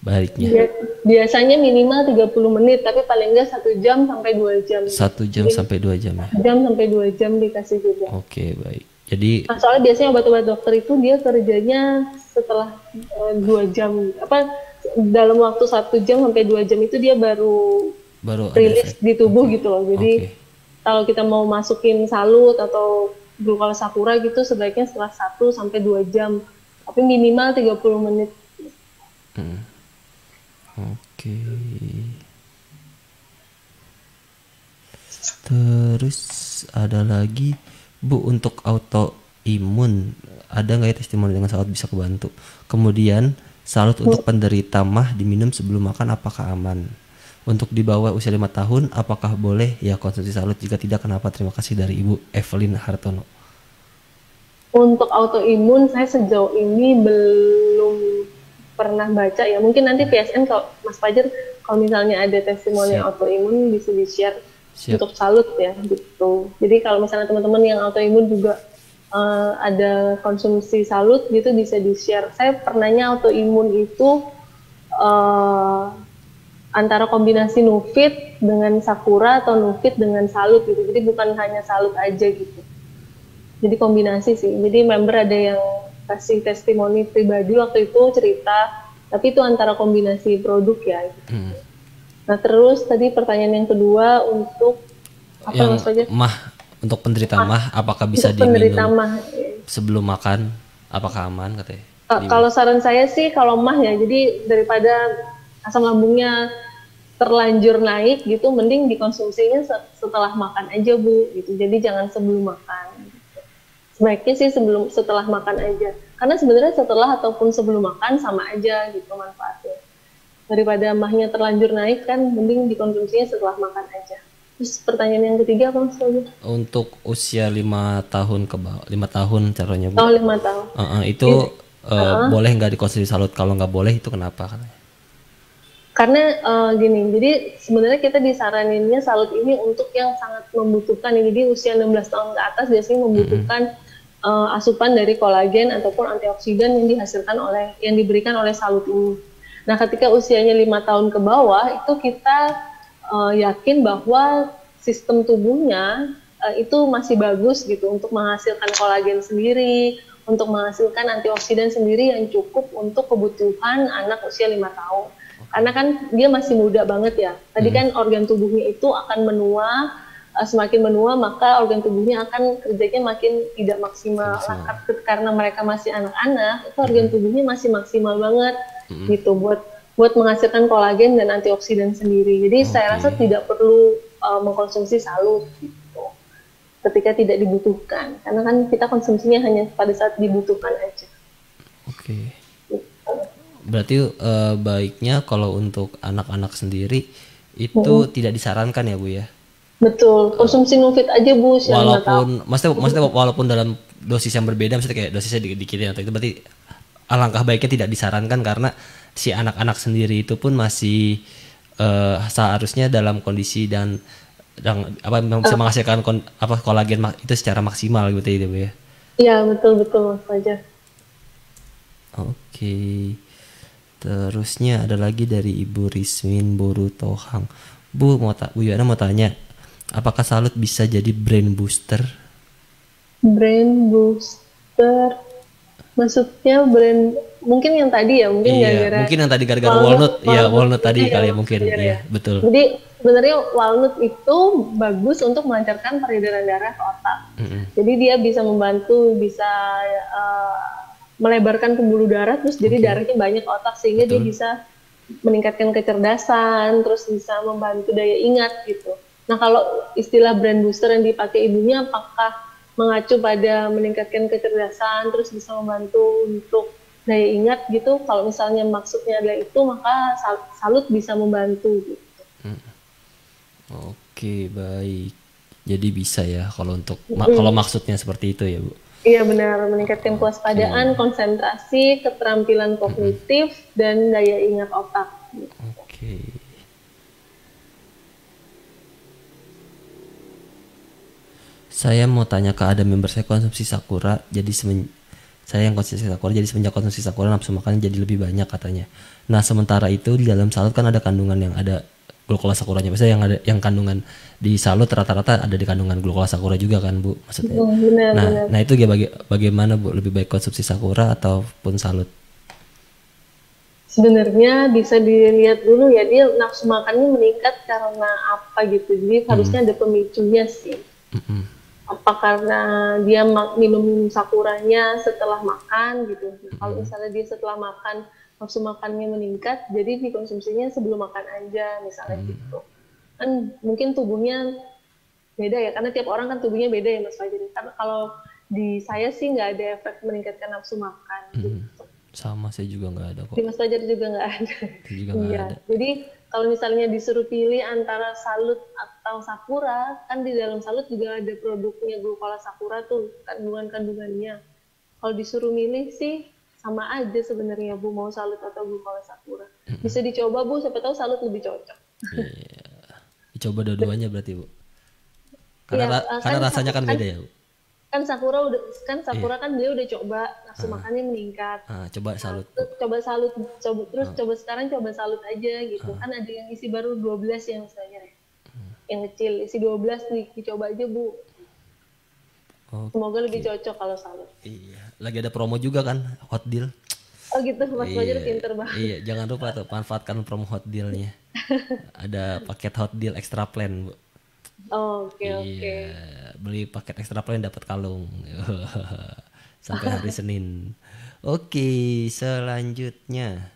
[SPEAKER 1] Baiknya.
[SPEAKER 2] Biasanya minimal 30 menit, tapi paling enggak 1 jam sampai 2 jam.
[SPEAKER 1] 1 jam
[SPEAKER 2] Jadi
[SPEAKER 1] sampai 2 jam ya.
[SPEAKER 2] 1 jam sampai 2 jam dikasih juga.
[SPEAKER 1] Oke, baik. Jadi
[SPEAKER 2] Nah, soalnya biasanya obat-obat dokter itu dia kerjanya setelah 2 jam, apa dalam waktu 1 jam sampai 2 jam itu dia baru
[SPEAKER 1] baru ada
[SPEAKER 2] rilis
[SPEAKER 1] efek.
[SPEAKER 2] di tubuh
[SPEAKER 1] Oke.
[SPEAKER 2] gitu loh.
[SPEAKER 1] Oke.
[SPEAKER 2] Jadi kalau kita mau masukin salut atau glucose sakura gitu sebaiknya setelah 1 sampai 2 jam. Tapi minimal 30 menit.
[SPEAKER 1] Oke. Terus ada lagi, Bu, untuk autoimun ada nggak ya testimoni dengan salut bisa kebantu? Kemudian salut untuk penderita MAH diminum sebelum makan apakah aman? Untuk di bawah usia 5 tahun apakah boleh ya konsumsi salut? Jika tidak kenapa? Terima kasih dari Ibu Evelyn Hartono.
[SPEAKER 2] Untuk autoimun saya sejauh ini belum pernah baca ya. Mungkin nanti PSN kalau Mas Fajar kalau misalnya ada testimoni
[SPEAKER 1] Siap.
[SPEAKER 2] autoimun bisa di-share
[SPEAKER 1] Siap.
[SPEAKER 2] untuk salut ya gitu. Jadi kalau misalnya teman-teman yang autoimun juga ada konsumsi salut gitu bisa di-share. Saya pernahnya autoimun itu antara kombinasi Nufit dengan Sakura atau Nufit dengan salut gitu. Jadi bukan hanya salut aja gitu. Jadi kombinasi sih. Jadi member ada yang kasih testimoni pribadi waktu itu cerita, tapi itu antara kombinasi produk ya. Nah terus tadi pertanyaan yang kedua untuk apa
[SPEAKER 1] Yang
[SPEAKER 2] Mas Fajar?
[SPEAKER 1] MAH, untuk penderita MAH apakah bisa
[SPEAKER 2] Untuk penderita
[SPEAKER 1] diminum
[SPEAKER 2] MAH.
[SPEAKER 1] sebelum makan? Apakah aman katanya?
[SPEAKER 2] Kalau saran saya sih kalau MAH ya, jadi daripada asam lambungnya terlanjur naik gitu, mending dikonsumsinya setelah makan aja Bu. Gitu. Jadi jangan sebelum makan. Sebaiknya sih setelah makan aja. Karena sebenarnya setelah ataupun sebelum makan sama aja gitu manfaatnya. Daripada MAH-nya terlanjur naik kan, mending dikonsumsinya setelah makan aja. Terus pertanyaan yang ketiga apa Mas Fajar?
[SPEAKER 1] Untuk usia 5 tahun ke bawah, 5 tahun caranya, Bu.
[SPEAKER 2] Oh 5 tahun.
[SPEAKER 1] Itu boleh nggak dikonsumsi salut? Kalau nggak boleh itu kenapa katanya?
[SPEAKER 2] Karena gini, jadi sebenarnya kita disaraninnya salut ini untuk yang sangat membutuhkan. Jadi usia 16 tahun ke atas biasanya membutuhkan asupan dari kolagen ataupun antioksidan yang dihasilkan yang diberikan oleh salut ini. Nah, ketika usianya 5 tahun ke bawah itu kita yakin bahwa sistem tubuhnya itu masih bagus gitu untuk menghasilkan kolagen sendiri, untuk menghasilkan antioksidan sendiri yang cukup untuk kebutuhan anak usia 5 tahun. Karena kan dia masih muda banget ya. Tadi kan organ tubuhnya itu akan menua, semakin menua maka organ tubuhnya akan kerjanya makin tidak maksimal. Karena mereka masih anak-anak, itu organ tubuhnya masih maksimal banget gitu buat menghasilkan kolagen dan antioksidan sendiri. Jadi saya rasa tidak perlu mengkonsumsi salut gitu. Ketika tidak dibutuhkan. Karena kan kita konsumsinya hanya pada saat dibutuhkan aja.
[SPEAKER 1] Oke. Berarti baiknya kalau untuk anak-anak sendiri itu tidak disarankan ya Bu ya?
[SPEAKER 2] Betul, konsumsi Nufit aja Bu.
[SPEAKER 1] Maksudnya walaupun dalam dosis yang berbeda, maksudnya kayak dosisnya dikit-dikitin atau itu, berarti alangkah baiknya tidak disarankan karena si anak-anak sendiri itu pun masih seharusnya dalam kondisi dan bisa menghasilkan kolagen itu secara maksimal gitu ya Bu ya?
[SPEAKER 2] Iya betul Mas Fajar.
[SPEAKER 1] Oke. Terusnya ada lagi dari Ibu Rismin Borutohang. Bu Yana mau tanya, apakah salut bisa jadi brain booster?
[SPEAKER 2] Brain booster, maksudnya mungkin yang tadi ya, mungkin gara-gara
[SPEAKER 1] walnut ya, walnut tadi kali ya mungkin ya, betul.
[SPEAKER 2] Jadi sebenarnya walnut itu bagus untuk melancarkan peredaran darah ke otak. Jadi dia bisa membantu, bisa melebarkan pembuluh darah, terus jadi darahnya banyak ke otak sehingga dia bisa meningkatkan kecerdasan, terus bisa membantu daya ingat gitu. Nah kalau istilah brain booster yang dipakai ibunya apakah mengacu pada meningkatkan kecerdasan, terus bisa membantu untuk daya ingat gitu. Kalau misalnya maksudnya adalah itu, maka salut bisa membantu gitu.
[SPEAKER 1] Oke, baik. Jadi bisa ya kalau untuk kalau
[SPEAKER 2] Mm.
[SPEAKER 1] maksudnya seperti itu ya, Bu.
[SPEAKER 2] Iya benar, meningkatkan kewaspadaan,
[SPEAKER 1] Oke.
[SPEAKER 2] konsentrasi, keterampilan kognitif, dan daya ingat otak.
[SPEAKER 1] Oke. Saya mau tanya ke ada member saya konsumsi sakura, jadi saya yang konsumsi sakura, jadi semenjak konsumsi sakura nafsu makan jadi lebih banyak katanya. Nah sementara itu di dalam salut kan ada kandungan yang ada glukola sakuranya. Biasanya yang ada yang kandungan di salut rata-rata ada di kandungan glukola sakura juga kan Bu maksudnya.
[SPEAKER 2] Benar,
[SPEAKER 1] Nah,
[SPEAKER 2] benar.
[SPEAKER 1] nah itu bagaimana Bu, lebih baik konsumsi sakura ataupun salut?
[SPEAKER 2] Sebenarnya bisa dilihat dulu ya, dia nafsu makannya meningkat karena apa gitu. Jadi harusnya ada pemicunya sih. Apa karena dia minum sakuranya setelah makan gitu. Nah, kalau misalnya dia setelah makan nafsu makannya meningkat, jadi dikonsumsinya sebelum makan aja misalnya gitu. Kan mungkin tubuhnya beda ya, karena tiap orang kan tubuhnya beda ya Mas Fajar. Karena kalau di saya sih nggak ada efek meningkatkan nafsu makan gitu.
[SPEAKER 1] Sama saya juga nggak ada
[SPEAKER 2] Di
[SPEAKER 1] kok.
[SPEAKER 2] Mas Fajar juga nggak ada.
[SPEAKER 1] Saya juga nggak
[SPEAKER 2] Iya,
[SPEAKER 1] ada.
[SPEAKER 2] jadi kalau misalnya disuruh pilih antara salut atau sakura, kan di dalam salut juga ada produknya glukola sakura tuh, kandungan-kandungannya. Kalau disuruh milih sih sama aja sebenarnya Bu, mau salut atau glukola sakura. Bisa dicoba Bu, siapa tahu salut lebih cocok.
[SPEAKER 1] Iya. Dicoba dua-duanya berarti Bu. Karena
[SPEAKER 2] Iya,
[SPEAKER 1] karena rasanya kan
[SPEAKER 2] kan
[SPEAKER 1] beda ya Bu.
[SPEAKER 2] kan sakura udah
[SPEAKER 1] Iya.
[SPEAKER 2] sakura kan dia udah coba nafsu makannya meningkat.
[SPEAKER 1] Coba
[SPEAKER 2] Nah,
[SPEAKER 1] salut Bu.
[SPEAKER 2] terus coba salut, coba sekarang coba salut aja gitu. Kan ada yang isi baru 12 yang misalnya ya. Yang kecil isi 12 nih, dicoba aja Bu. Semoga lebih
[SPEAKER 1] Oke.
[SPEAKER 2] cocok kalau salut.
[SPEAKER 1] Iya. Lagi ada promo juga kan, hot deal.
[SPEAKER 2] Oh gitu, Mas Fajar
[SPEAKER 1] Iya,
[SPEAKER 2] pinter banget.
[SPEAKER 1] iya, jangan lupa tuh manfaatkan promo hot dealnya. Ada paket hot deal extra plan, Bu.
[SPEAKER 2] Oke, oke.
[SPEAKER 1] Iya, beli paket extra plan dapat kalung. Sampai hari Senin. Oke, selanjutnya.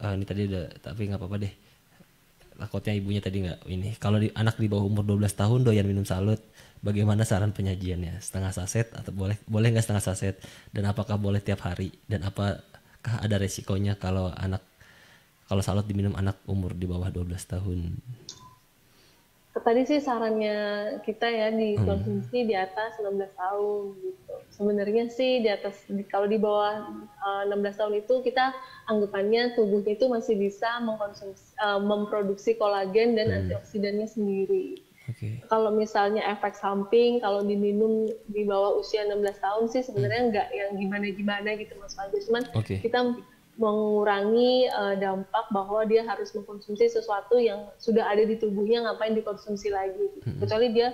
[SPEAKER 1] Ini tadi udah, tapi nggak apa-apa deh. Takutnya ibunya tadi nggak ini. Kalau anak di bawah umur 12 tahun doyan minum salut, bagaimana saran penyajiannya? Setengah saset atau boleh nggak setengah saset? Dan apakah boleh tiap hari? Dan apakah ada resikonya kalau salut diminum anak umur di bawah 12 tahun?
[SPEAKER 2] Tadi sih sarannya kita ya dikonsumsi di atas 16 tahun gitu. Sebenarnya sih di atas kalau di bawah 16 tahun itu kita anggapannya tubuhnya itu masih bisa memproduksi kolagen dan antioksidannya sendiri.
[SPEAKER 1] Oke.
[SPEAKER 2] Kalau misalnya efek samping kalau diminum di bawah usia 16 tahun sih sebenarnya nggak yang gimana-gimana gitu Mas Fajar. Cuman
[SPEAKER 1] Oke.
[SPEAKER 2] kita mengurangi dampak bahwa dia harus mengkonsumsi sesuatu yang sudah ada di tubuhnya, ngapain dikonsumsi lagi. Kecuali dia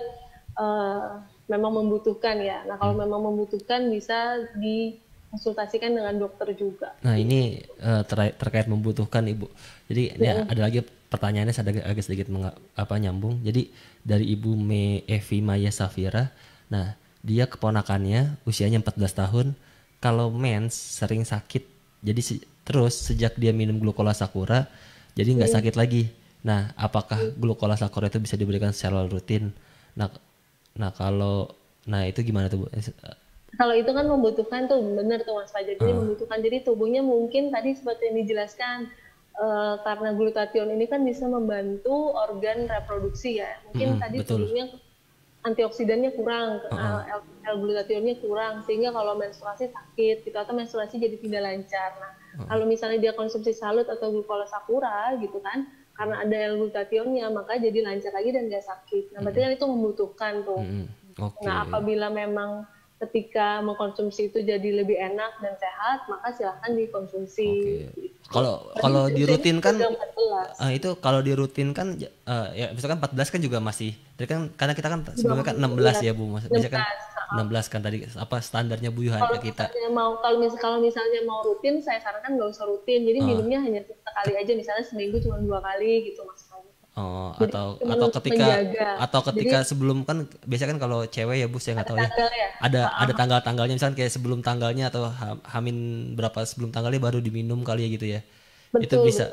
[SPEAKER 2] memang membutuhkan ya. Nah kalau memang membutuhkan bisa dikonsultasikan dengan dokter juga.
[SPEAKER 1] Nah ini terkait membutuhkan Ibu. Jadi ini ada lagi pertanyaannya agak sedikit nyambung. Jadi dari Ibu Evi Maya Safira. Nah dia keponakannya usianya 14 tahun. Kalau mens sering sakit. Jadi terus sejak dia minum glukola sakura, jadi nggak sakit lagi. Nah apakah glukola sakura itu bisa diberikan secara rutin? Nah itu gimana tuh Bu?
[SPEAKER 2] Kalau itu kan membutuhkan tuh, bener tuh Mas Fajar. Jadi membutuhkan, jadi tubuhnya mungkin tadi seperti yang dijelaskan, karena glutathione ini kan bisa membantu organ reproduksi ya. Mungkin tadi
[SPEAKER 1] betul.
[SPEAKER 2] tubuhnya antioksidannya kurang, L-glutathionnya kurang, sehingga kalau menstruasi sakit, gitu, atau menstruasi jadi tidak lancar. Nah, kalau misalnya dia konsumsi salut atau glukola sakura gitu kan, karena ada L-glutathionnya, maka jadi lancar lagi dan nggak sakit. Nah, berarti kan itu membutuhkan tuh.
[SPEAKER 1] Okay.
[SPEAKER 2] Nah, apabila memang ketika mengkonsumsi itu jadi lebih enak dan sehat, maka silahkan dikonsumsi.
[SPEAKER 1] Okay. Kalau dirutinkan itu kalau dirutinkan ya misalkan 14 kan juga masih kan karena kita kan sebelumnya kan 16 ya Bu, maksudnya kan 16 kan tadi apa standarnya Bu Yuhan kita.
[SPEAKER 2] Kalau misalnya mau rutin, saya sarankan nggak usah rutin. Jadi minumnya hanya sekali aja, misalnya seminggu cuma 2 kali gitu Mas.
[SPEAKER 1] Atau ketika sebelum kan biasanya kan kalau cewek ya Bu saya nggak tahu ya. Ada tanggal-tanggalnya misalnya kayak sebelum tanggalnya atau hamin berapa sebelum tanggalnya baru diminum kali ya gitu ya.
[SPEAKER 2] Betul, bisa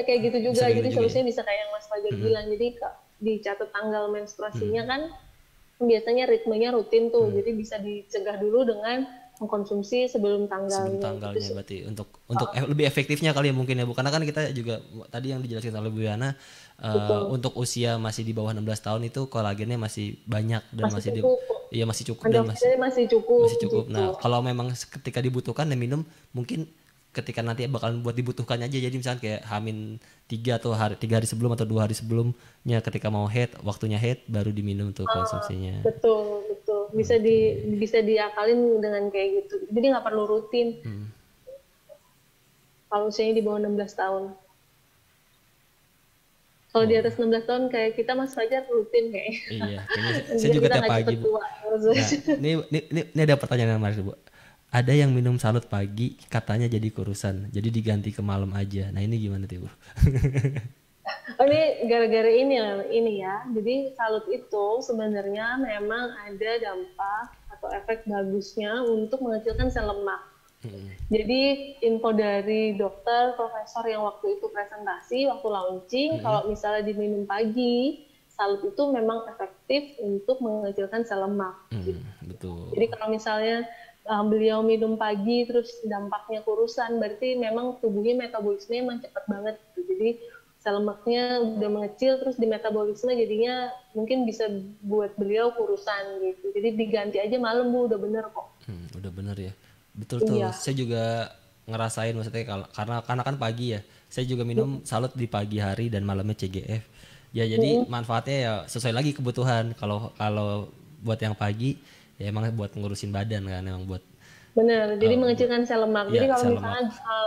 [SPEAKER 2] kayak gitu juga. Jadi solusinya bisa kayak yang Mas Fajar bilang. Jadi dicatat tanggal menstruasinya kan biasanya ritmenya rutin tuh. Jadi bisa dicegah dulu dengan mengkonsumsi sebelum
[SPEAKER 1] Sebelum
[SPEAKER 2] tanggalnya.
[SPEAKER 1] tanggalnya berarti untuk lebih efektifnya kali ya mungkin ya Bu, karena kan kita juga tadi yang dijelaskan oleh Bu Yana
[SPEAKER 2] Betul.
[SPEAKER 1] untuk usia masih di bawah 16 tahun itu kolagennya masih banyak dan
[SPEAKER 2] Masih
[SPEAKER 1] masih
[SPEAKER 2] cukup kok.
[SPEAKER 1] iya masih cukup dan
[SPEAKER 2] Antioksidannya masih cukup
[SPEAKER 1] masih cukup.
[SPEAKER 2] gitu.
[SPEAKER 1] Nah, kalau memang ketika dibutuhkan ya minum mungkin ketika nanti bakalan buat dibutuhkan aja. Jadi misalnya kayak Hamin 3 hari sebelum atau 2 hari sebelumnya ketika mau head, waktunya head baru diminum tuh konsumsinya.
[SPEAKER 2] Betul, betul.
[SPEAKER 1] Oke.
[SPEAKER 2] Bisa diakalin dengan kayak gitu. Jadi nggak perlu rutin kalau usianya di bawah 16 tahun. Kalau di
[SPEAKER 1] Oh,
[SPEAKER 2] atas 16 tahun kayak kita Mas Fajar rutin kayaknya.
[SPEAKER 1] iya, kayaknya saya
[SPEAKER 2] Biar
[SPEAKER 1] juga
[SPEAKER 2] kita
[SPEAKER 1] tiap
[SPEAKER 2] nggak
[SPEAKER 1] pagi,
[SPEAKER 2] cepet
[SPEAKER 1] Bu.
[SPEAKER 2] tua.
[SPEAKER 1] Nah, ini ada pertanyaan yang menarik, Bu. Ada yang minum salut pagi katanya jadi kurusan, jadi diganti ke malam aja. Nah, ini gimana tuh, Bu?
[SPEAKER 2] Oh, ini gara-gara ini ya. Jadi salut itu sebenarnya memang ada dampak atau efek bagusnya untuk mengecilkan sel lemak. Jadi info dari dokter, profesor yang waktu itu presentasi, waktu launching, kalau misalnya diminum pagi, salut itu memang efektif untuk mengecilkan sel lemak.
[SPEAKER 1] Betul.
[SPEAKER 2] Jadi kalau misalnya beliau minum pagi terus dampaknya kurusan, berarti memang tubuhnya metabolismenya emang cepat banget gitu. Jadi sel lemaknya udah mengecil terus di metabolisme jadinya mungkin bisa buat beliau kurusan gitu. Jadi diganti aja malam Bu, udah bener kok.
[SPEAKER 1] Udah bener ya. Betul tuh.
[SPEAKER 2] Iya.
[SPEAKER 1] Saya juga ngerasain maksudnya karena kan pagi ya. Saya juga minum salut di pagi hari dan malamnya CGF. Ya jadi manfaatnya ya sesuai lagi kebutuhan. Kalau kalau buat yang pagi ya emang buat ngurusin badan kan, emang buat
[SPEAKER 2] Bener, jadi
[SPEAKER 1] buat
[SPEAKER 2] mengecilkan sel lemak. Jadi
[SPEAKER 1] ya
[SPEAKER 2] kalau
[SPEAKER 1] sel lemak.
[SPEAKER 2] misalnya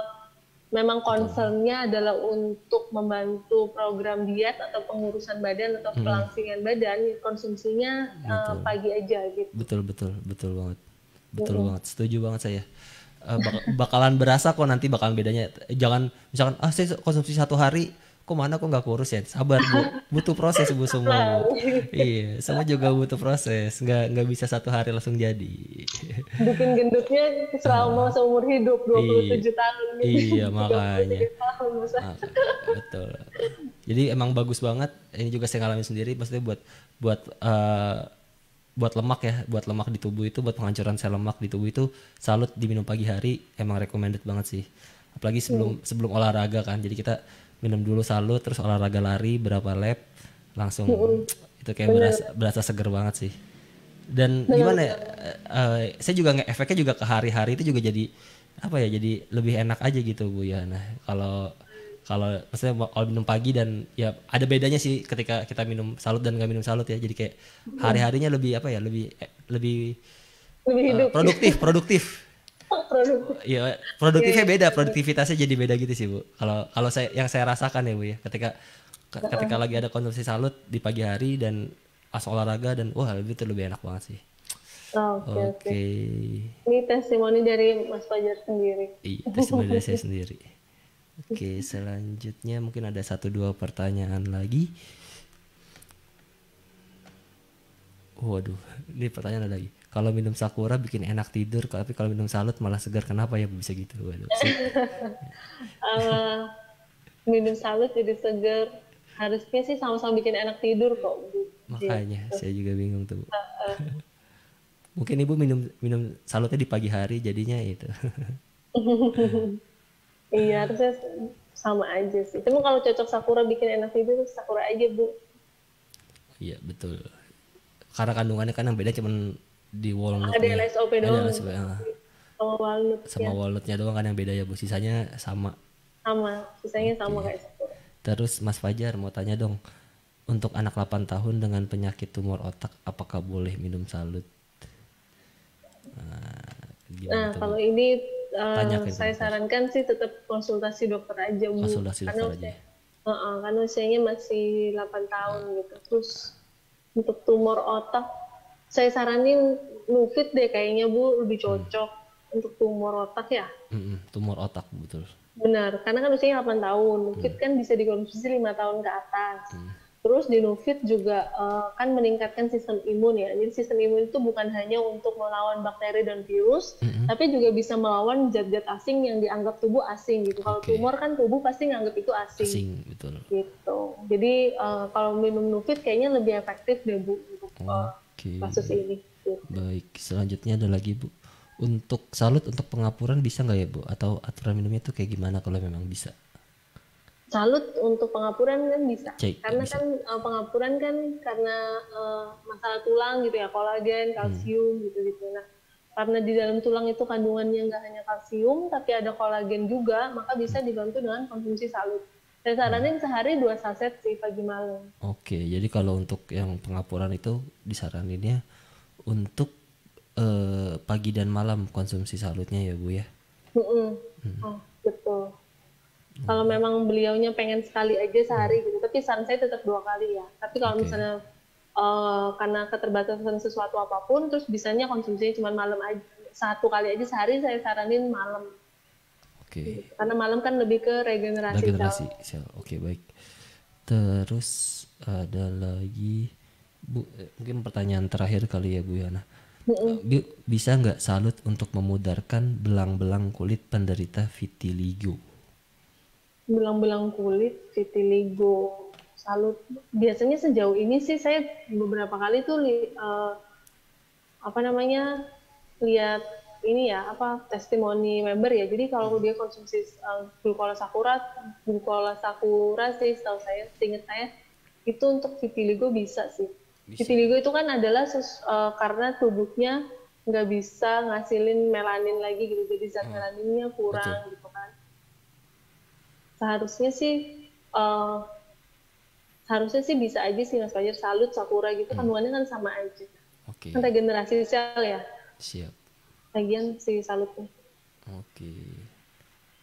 [SPEAKER 2] memang
[SPEAKER 1] Betul.
[SPEAKER 2] concernnya adalah untuk membantu program diet atau pengurusan badan atau pelangsingan badan, konsumsinya
[SPEAKER 1] Betul.
[SPEAKER 2] pagi aja gitu.
[SPEAKER 1] Betul betul betul banget. Betul banget. Setuju banget saya. Bakalan berasa kok nanti bakalan bedanya. Jangan misalkan saya konsumsi 1 hari kok mana kok nggak kurus ya, sabar Bu, butuh proses Bu, semua
[SPEAKER 2] Nah,
[SPEAKER 1] Bu. Iya, semua juga butuh proses, nggak bisa 1 hari langsung jadi.
[SPEAKER 2] bikin gendutnya selama seumur hidup
[SPEAKER 1] Iya,
[SPEAKER 2] 27 tahun gitu.
[SPEAKER 1] iya makanya.
[SPEAKER 2] 33 tahun masa.
[SPEAKER 1] Betul. Jadi emang bagus banget. Ini juga saya ngalamin sendiri. Maksudnya buat eh, buat lemak ya, buat lemak di tubuh itu, buat penghancuran sel lemak di tubuh itu, salut diminum pagi hari emang recommended banget sih. Apalagi sebelum sebelum olahraga kan. Jadi kita minum dulu salut, terus olahraga lari berapa lap, langsung itu kayak berasa seger banget sih. Dan gimana ya? Saya juga efeknya juga ke hari-hari itu juga jadi apa ya? Jadi lebih enak aja gitu Bu ya. Nah kalau kalau maksudnya kalau minum pagi dan ya ada bedanya sih ketika kita minum salut dan nggak minum salut ya. Jadi kayak hari-harinya lebih apa ya? Lebih
[SPEAKER 2] Lebih hidup.
[SPEAKER 1] produktif.
[SPEAKER 2] Produktif.
[SPEAKER 1] Iya, produktifnya beda, produktivitasnya jadi beda gitu sih Bu. Kalau kalau saya rasakan ya Bu ya, ketika lagi ada konsumsi salut di pagi hari dan pas olahraga dan wah itu lebih enak banget sih.
[SPEAKER 2] Oke, oke.
[SPEAKER 1] Oke,
[SPEAKER 2] Ini testimoni dari Mas Fajar sendiri.
[SPEAKER 1] iya testimoni dari saya sendiri. Oke, selanjutnya mungkin ada 1-2 pertanyaan lagi. Waduh, ini pertanyaan ada lagi. Kalau minum sakura bikin enak tidur, tapi kalau minum salut malah segar. Kenapa ya bisa gitu? Waduh,
[SPEAKER 2] Eh, Minum salut jadi seger. Harusnya sih sama-sama bikin enak tidur kok, Bu.
[SPEAKER 1] makanya saya juga bingung tuh. Mungkin ibu minum minum salutnya di pagi hari jadinya itu.
[SPEAKER 2] Iya, harusnya sama aja sih. Cuma kalau cocok Sakura bikin enak tidur, Sakura aja, Bu.
[SPEAKER 1] Iya betul. Karena kandungannya kan yang beda cuman di
[SPEAKER 2] Ada
[SPEAKER 1] walnutnya.
[SPEAKER 2] LSOP
[SPEAKER 1] Ada
[SPEAKER 2] doang.
[SPEAKER 1] LSP,
[SPEAKER 2] Sama walnut,
[SPEAKER 1] sama
[SPEAKER 2] ya.
[SPEAKER 1] walnutnya doang kan yang beda ya Bu. Sisanya sama.
[SPEAKER 2] Sama. Sisanya sama kayak Sakura.
[SPEAKER 1] Terus Mas Fajar mau tanya dong. Untuk anak 8 tahun dengan penyakit tumor otak, apakah boleh minum salut?
[SPEAKER 2] Nah,
[SPEAKER 1] Gimana tuh Bu?
[SPEAKER 2] kalau ini
[SPEAKER 1] Tanyakin ke
[SPEAKER 2] saya
[SPEAKER 1] dokter.
[SPEAKER 2] sarankan sih tetap konsultasi dokter aja, Bu.
[SPEAKER 1] Konsultasi dokter aja.
[SPEAKER 2] Karena usianya masih 8 tahun gitu. Terus untuk tumor otak, saya saranin Nufit deh kayaknya, Bu, lebih cocok untuk tumor otak ya.
[SPEAKER 1] Tumor otak betul.
[SPEAKER 2] Benar, karena kan usianya 8 tahun. Nufit kan bisa dikonsumsi 5 tahun ke atas. Terus di Nufit juga kan meningkatkan sistem imun ya. Jadi sistem imun itu bukan hanya untuk melawan bakteri dan virus, tapi juga bisa melawan zat-zat asing yang dianggap tubuh asing gitu. Kalau tumor kan tubuh pasti nganggap itu asing.
[SPEAKER 1] Asing betul.
[SPEAKER 2] Gitu. Jadi kalau minum Nufit kayaknya lebih efektif deh Bu untuk
[SPEAKER 1] Oke.
[SPEAKER 2] kasus ini. Gitu.
[SPEAKER 1] Baik, selanjutnya ada lagi Bu. Untuk salut untuk pengapuran bisa nggak ya Bu? Atau aturan minumnya tuh kayak gimana kalau memang bisa?
[SPEAKER 2] Salut untuk pengapuran kan bisa,
[SPEAKER 1] Cek
[SPEAKER 2] karena
[SPEAKER 1] bisa.
[SPEAKER 2] kan pengapuran kan karena masalah tulang gitu ya, kolagen, kalsium gitu-gitu. Nah, karena di dalam tulang itu kandungannya nggak hanya kalsium, tapi ada kolagen juga, maka bisa dibantu dengan konsumsi salut. Saya saranin sehari 2 saset sih pagi malam.
[SPEAKER 1] Oke, jadi kalau untuk yang pengapuran itu disaraninnya untuk pagi dan malam konsumsi salutnya ya Bu ya.
[SPEAKER 2] Mm-mm. Oh, betul. Kalau memang beliaunya pengen sekali aja sehari gitu, tapi saran saya tetap 2 kali ya. Tapi kalau
[SPEAKER 1] Oke.
[SPEAKER 2] misalnya karena keterbatasan sesuatu apapun, terus bisanya konsumsinya cuma malam aja, 1 kali aja sehari, saya saranin malam.
[SPEAKER 1] Oke.
[SPEAKER 2] Karena malam kan lebih ke regenerasi sel.
[SPEAKER 1] Regenerasi sel. Oke, baik. Terus ada lagi Bu, mungkin pertanyaan terakhir kali ya Bu Yana. Bisa nggak salut untuk memudarkan belang-belang kulit penderita vitiligo?
[SPEAKER 2] Belang-belang kulit, vitiligo, salut. Biasanya sejauh ini sih saya beberapa kali tuh apa namanya, lihat ini ya, apa, testimoni member ya. Jadi kalau dia konsumsi glucola sakura sih, setahu saya, seingat saya itu untuk vitiligo bisa sih.
[SPEAKER 1] Bisa.
[SPEAKER 2] Vitiligo itu kan adalah karena tubuhnya nggak bisa ngasilin melanin lagi gitu, jadi zat melaninnya kurang.
[SPEAKER 1] Betul.
[SPEAKER 2] Gitu kan. Seharusnya sih uh, seharusnya sih bisa aja sih Mas Fajar, salut, sakura gitu kandungannya kan sama aja.
[SPEAKER 1] Oke.
[SPEAKER 2] Kan regenerasi sel ya.
[SPEAKER 1] Siap.
[SPEAKER 2] Lagian si salutnya.
[SPEAKER 1] Oke.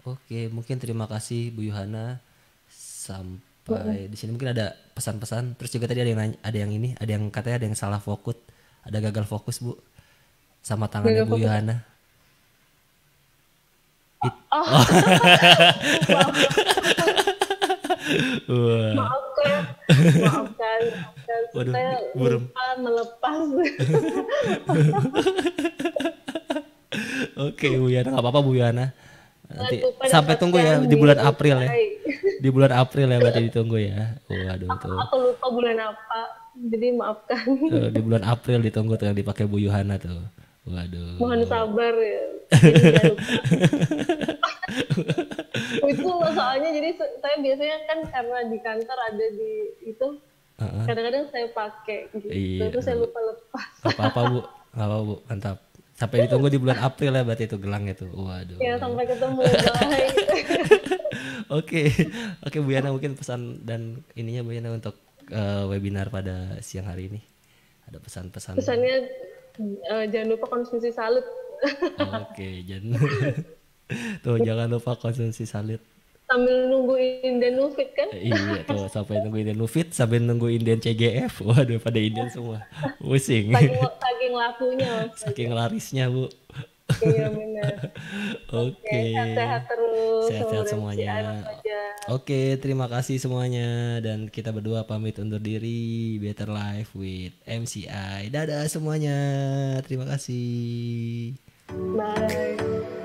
[SPEAKER 1] Oke, mungkin terima kasih Bu Yohana. Sampai di sini mungkin ada pesan-pesan. Terus juga tadi ada yang nanya, ada yang ini, ada yang katanya ada yang salah fokus, ada gagal fokus Bu, sama tangannya
[SPEAKER 2] Gagal
[SPEAKER 1] Bu
[SPEAKER 2] fokus.
[SPEAKER 1] Yohana.
[SPEAKER 2] Maafkan.
[SPEAKER 1] Waduh,
[SPEAKER 2] Saya
[SPEAKER 1] burem.
[SPEAKER 2] lupa melepas.
[SPEAKER 1] Oke Bu Yana, nggak apa-apa Bu Yana. Nanti
[SPEAKER 2] Lupa
[SPEAKER 1] sampai tunggu ya
[SPEAKER 2] dapatkan
[SPEAKER 1] di bulan
[SPEAKER 2] di
[SPEAKER 1] April ya.
[SPEAKER 2] Uruguay.
[SPEAKER 1] Di bulan April ya berarti ditunggu ya. Waduh tuh.
[SPEAKER 2] Aku lupa bulan apa, jadi maafkan.
[SPEAKER 1] Di bulan April ditunggu tuh yang dipakai Bu Yohana tuh. Waduh.
[SPEAKER 2] Mohon sabar ya. Jadi jangan lupa. Itu soalnya jadi saya biasanya kan karena di kantor ada di itu, kadang-kadang saya pakai gitu.
[SPEAKER 1] Iya.
[SPEAKER 2] Terus saya lupa lepas.
[SPEAKER 1] Gak apa-apa Bu, gak apa-apa Bu, mantap. Sampai ditunggu di bulan April ya berarti itu gelangnya tuh. Waduh.
[SPEAKER 2] Ya sampai ketemu. Bye.
[SPEAKER 1] Oke, oke Bu Yana, mungkin pesan dan ininya Bu Yana untuk webinar pada siang hari ini. Ada pesan-pesan.
[SPEAKER 2] Pesannya jangan lupa konsumsi salut.
[SPEAKER 1] Oke, jangan lupa konsumsi salut.
[SPEAKER 2] Sambil nungguin Denufit kan?
[SPEAKER 1] Iya tuh, sampai nungguin Nufit, sambil nungguin CGF. Waduh, pada Indian semua. Pusing.
[SPEAKER 2] Saking lakunya Mas.
[SPEAKER 1] Saking larisnya Bu.
[SPEAKER 2] Iya benar.
[SPEAKER 1] Oke.
[SPEAKER 2] Sehat-sehat terus.
[SPEAKER 1] Sehat-sehat semuanya. Oke, terima kasih semuanya dan kita berdua pamit undur diri. Better Life with MCI. Dadah semuanya. Terima kasih.
[SPEAKER 2] Bye.